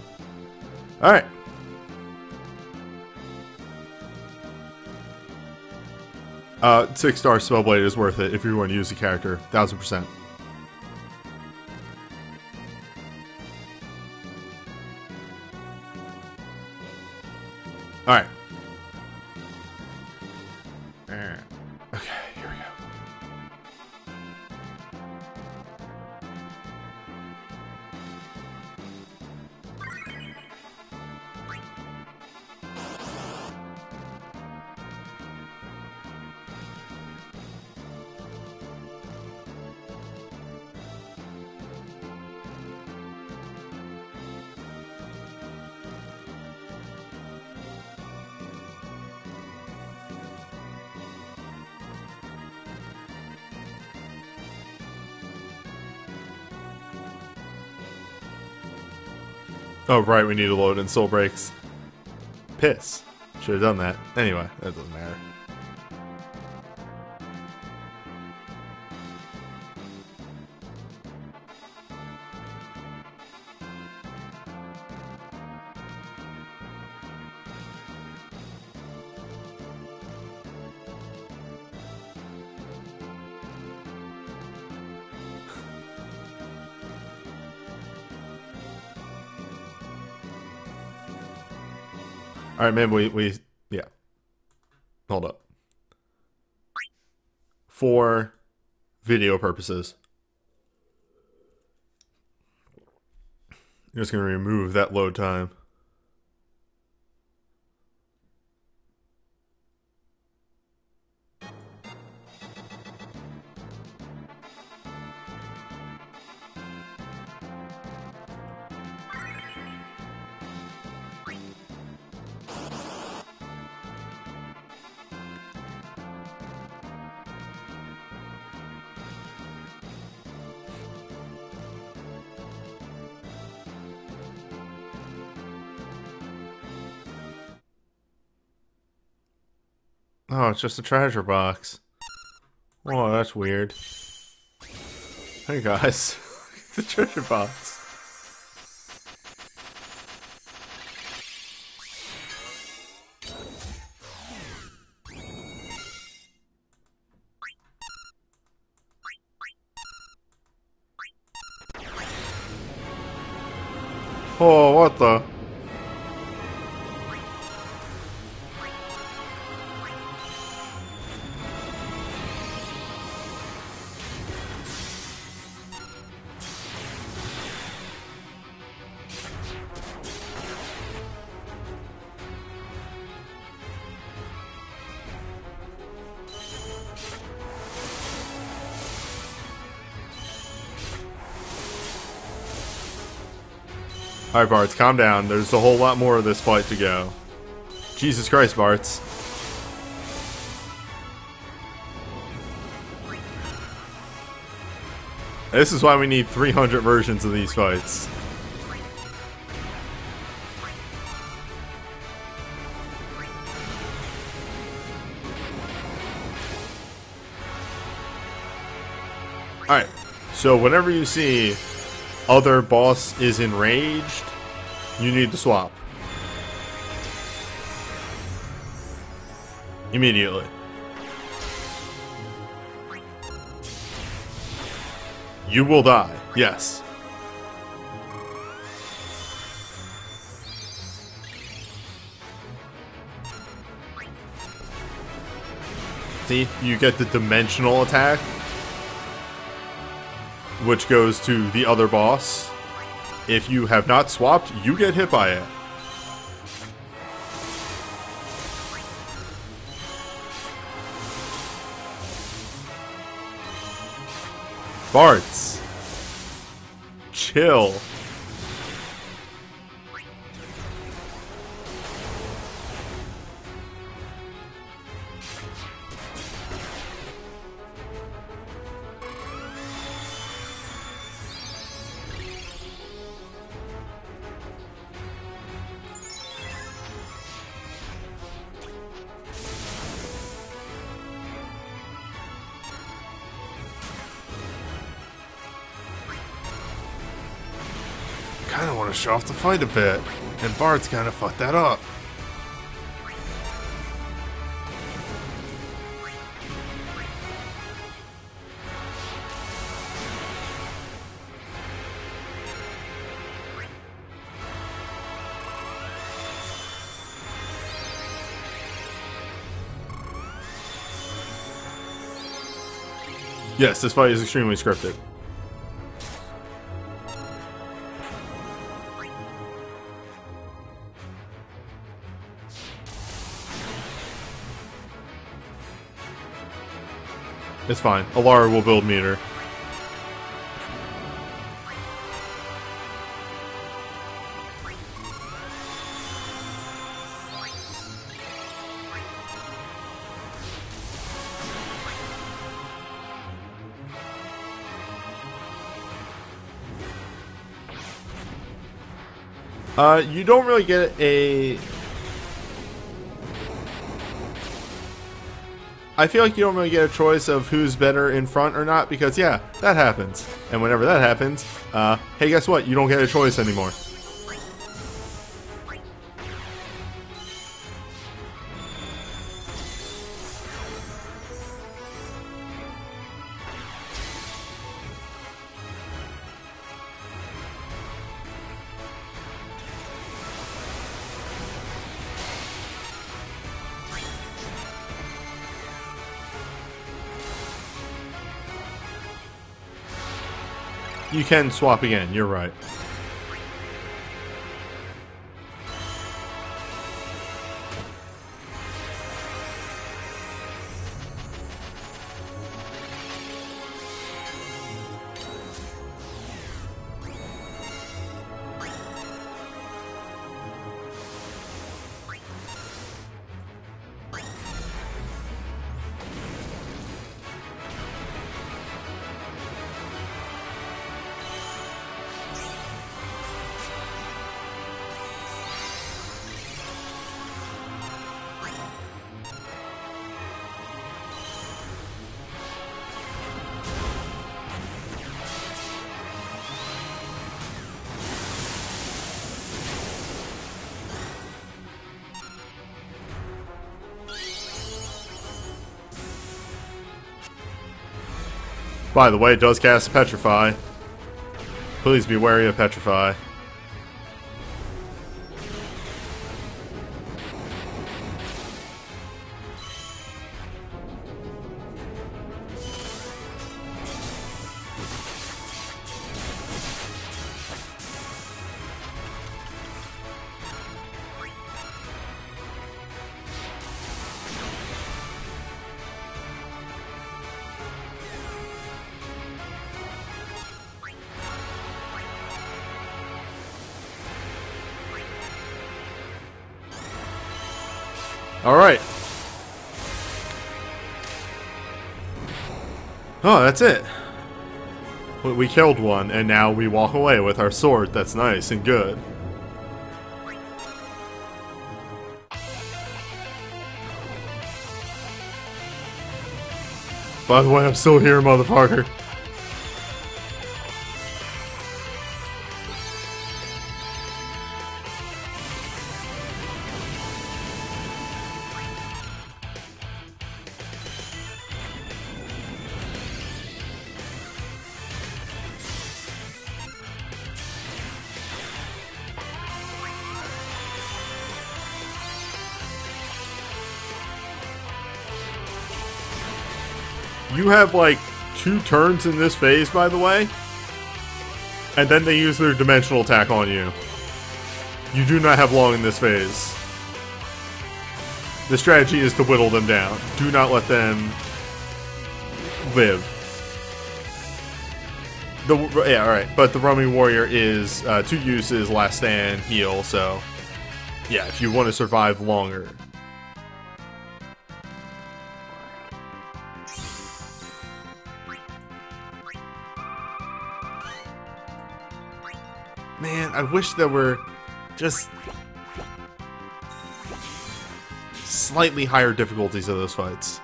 Alright. Six-star Spellblade is worth it if you want to use the character. 1000%. Alright. Okay, here we go. Oh, right, we need to load in Soul Breaks. Piss. Should have done that. Anyway, that doesn't matter. Alright, maybe yeah. Hold up. For video purposes, I'm just going to remove that load time. Oh, it's just a treasure box. Oh, that's weird. Hey guys, the treasure box. Oh, what the? Alright, Bartz, calm down. There's a whole lot more of this fight to go. Jesus Christ, Bartz. This is why we need 300 versions of these fights. Alright, so whenever you see other boss is enraged, you need to swap. Immediately. You will die, yes. See, you get the dimensional attack, which goes to the other boss. If you have not swapped, you get hit by it. Bartz, chill. Kind of want to show off the fight a bit, and Bart's kind of fucked that up. Yes, this fight is extremely scripted. It's fine. Alara will build meter. You don't really get a... I feel like you don't really get a choice of who's better in front or not, because yeah, that happens. And whenever that happens, hey, guess what? You don't get a choice anymore. You can swap again, you're right. By the way, it does cast Petrify. Please be wary of Petrify. Alright. Oh, that's it. We killed one, and now we walk away with our sword that's nice and good. By the way, I'm still here, motherfucker. You have like 2 turns in this phase, by the way, and then they use their dimensional attack on you. You do not have long in this phase. The strategy is to whittle them down. Do not let them live. Yeah, alright, but the roaming warrior is 2 uses, last stand, heal, so yeah, if you want to survive longer. Man, I wish there were just slightly higher difficulties of those fights.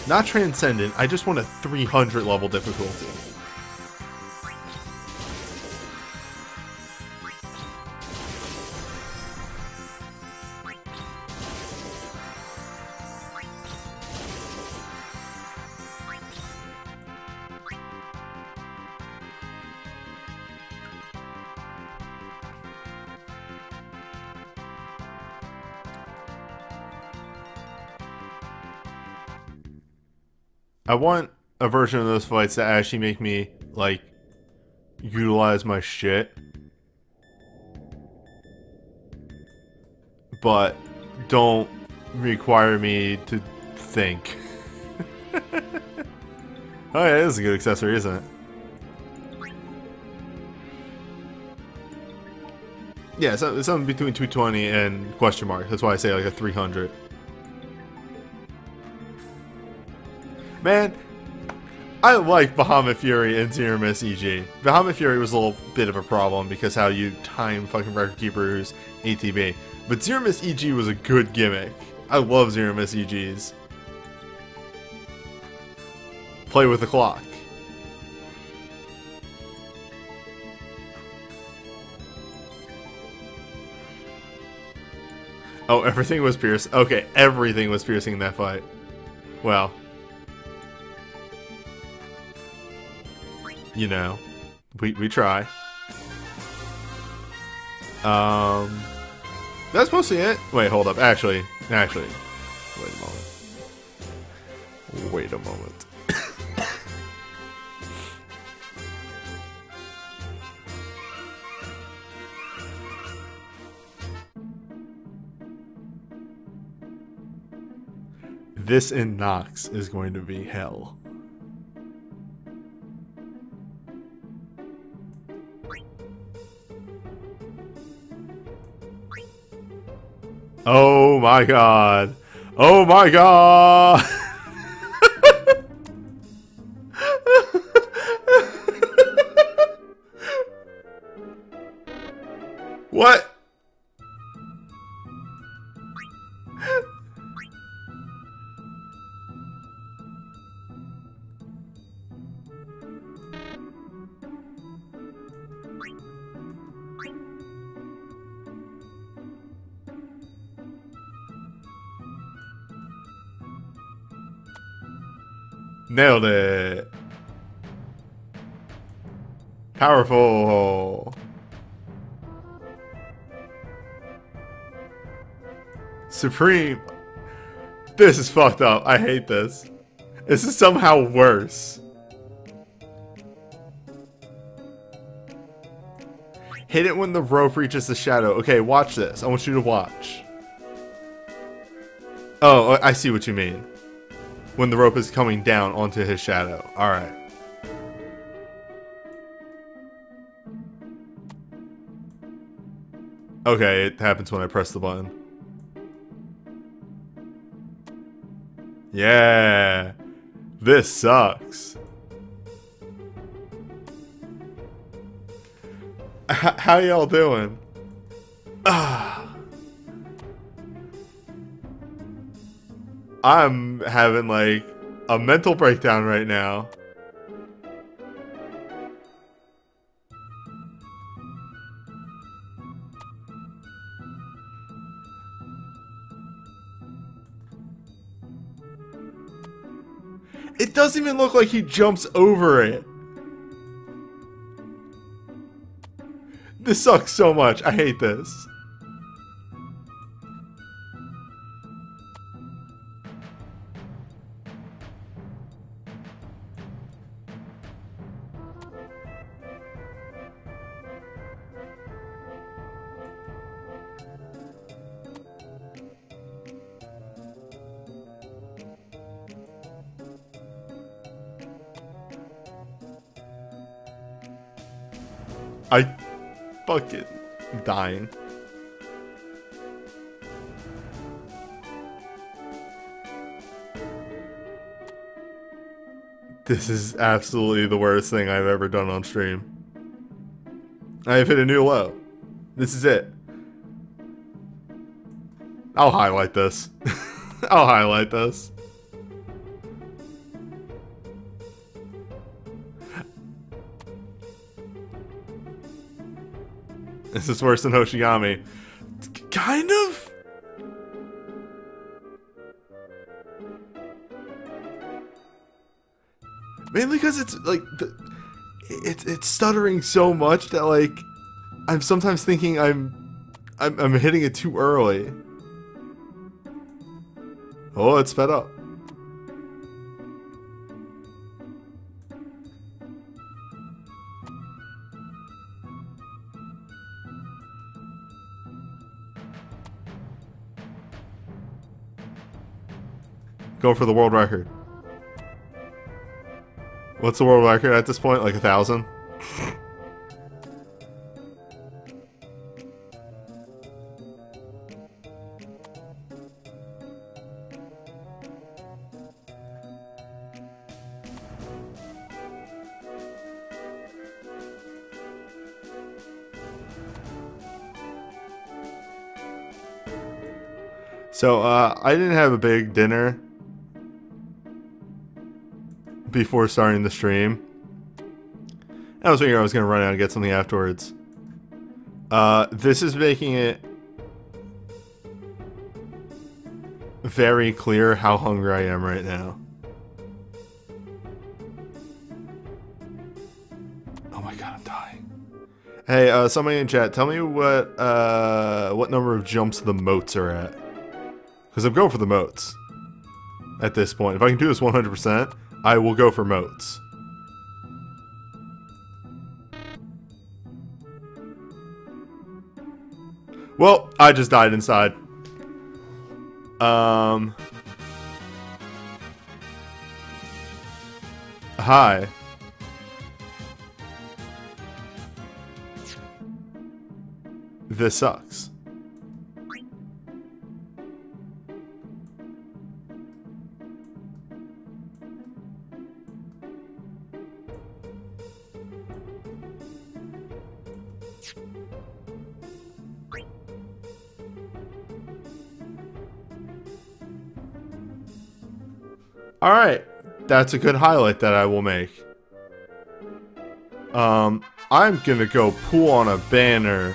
Not transcendent, I just want a 300 level difficulty. I want a version of those fights that actually make me, like, utilize my shit. But don't require me to think. Oh yeah, it is a good accessory, isn't it? Yeah, so it's something between 220 and question mark. That's why I say like a 300. Man, I like Bahamut Fury and Zeramis EG. Bahamut Fury was a little bit of a problem because how you time fucking Record Keeper's ATB. But Zeramis EG was a good gimmick. I love Zeramis EGs. Play with the clock. Oh, everything was pierced. Okay, everything was piercing in that fight. Well. You know, we try. That's mostly it. Wait, hold up. Actually, wait a moment. Wait a moment. This in Nox is going to be hell. Oh my god. Oh my god. What? Nailed it. Powerful. Supreme. This is fucked up. I hate this. This is somehow worse. Hit it when the rope reaches the shadow. Okay, watch this. I want you to watch. Oh, I see what you mean. When the rope is coming down onto his shadow. Alright. Okay, it happens when I press the button. Yeah. This sucks. How y'all doing? I'm having like a mental breakdown right now. It doesn't even look like he jumps over it. This sucks so much. I hate this. I fucking dying. This is absolutely the worst thing I've ever done on stream. I have hit a new low. This is it. I'll highlight this. I'll highlight this. This is worse than Hoshigami. Kind of? Mainly because it's like it's stuttering so much that like I'm sometimes thinking I'm hitting it too early. Oh, it's sped up. Going for the world record. What's the world record at this point? Like 1,000? So, I didn't have a big dinner before starting the stream. I was thinking I was going to run out and get something afterwards. This is making it very clear how hungry I am right now. Oh my god, I'm dying. Hey, somebody in chat, tell me what number of jumps the moats are at. Because I'm going for the moats at this point. If I can do this 100%, I will go for moats. Well, I just died inside. Hi. This sucks. Alright, that's a good highlight that I will make. I'm gonna go pull on a banner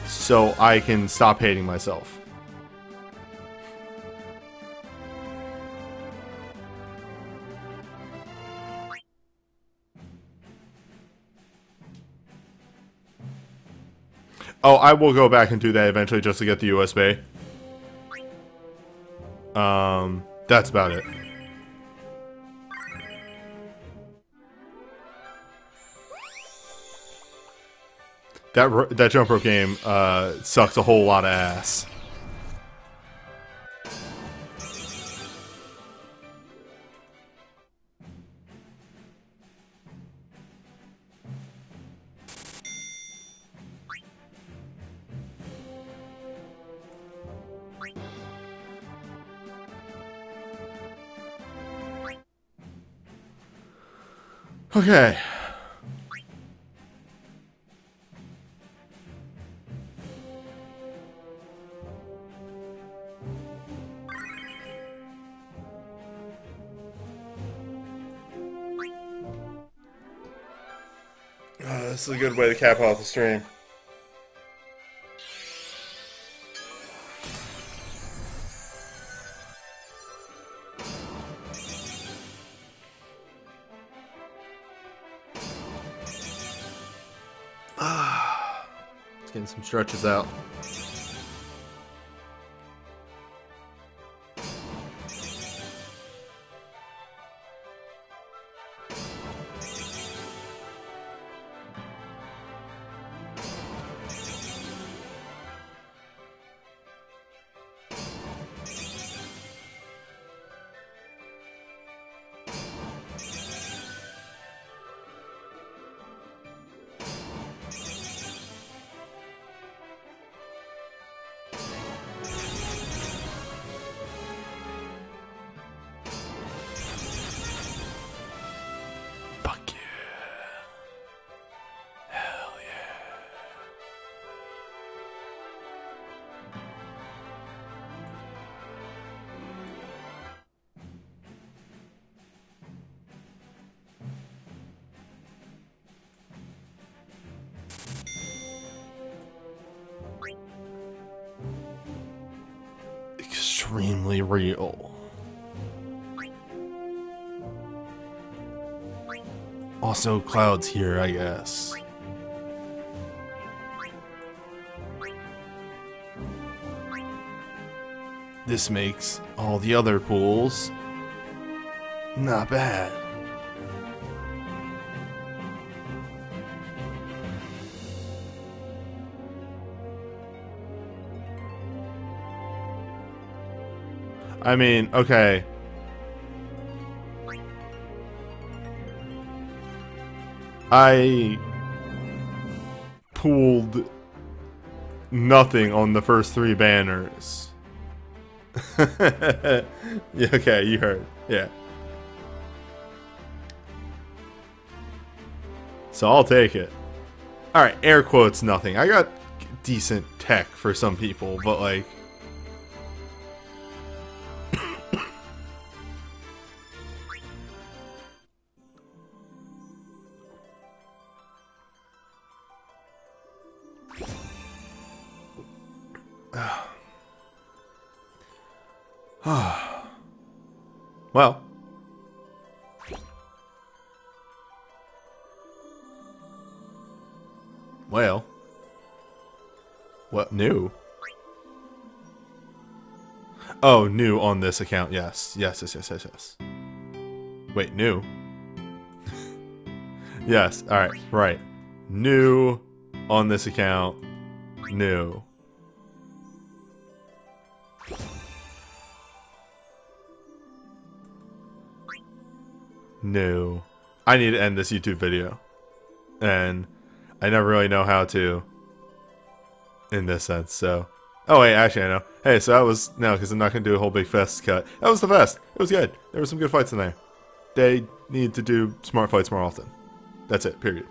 so I can stop hating myself. Oh, I will go back and do that eventually just to get the USB. That's about it. That jump rope game sucks a whole lot of ass. Okay. This is a good way to cap off the stream. Let's get some stretches out. Extremely real. Also, Cloud's here, I guess. This makes all the other pools not bad. I mean, okay. I pooled nothing on the first 3 banners. Yeah, okay, you heard. Yeah. So I'll take it. Alright, air quotes nothing. I got decent tech for some people, but like... Well. Well. What new? Oh, new on this account. Yes. Yes, yes, yes, yes, yes. Wait, new? Yes, alright, right. New on this account. New. New. I need to end this YouTube video. And I never really know how to in this sense, so. Oh wait, actually I know. Hey, so that was, no, because I'm not going to do a whole big fest cut. That was the fest. It was good. There were some good fights in there. They need to do smart fights more often. That's it, period.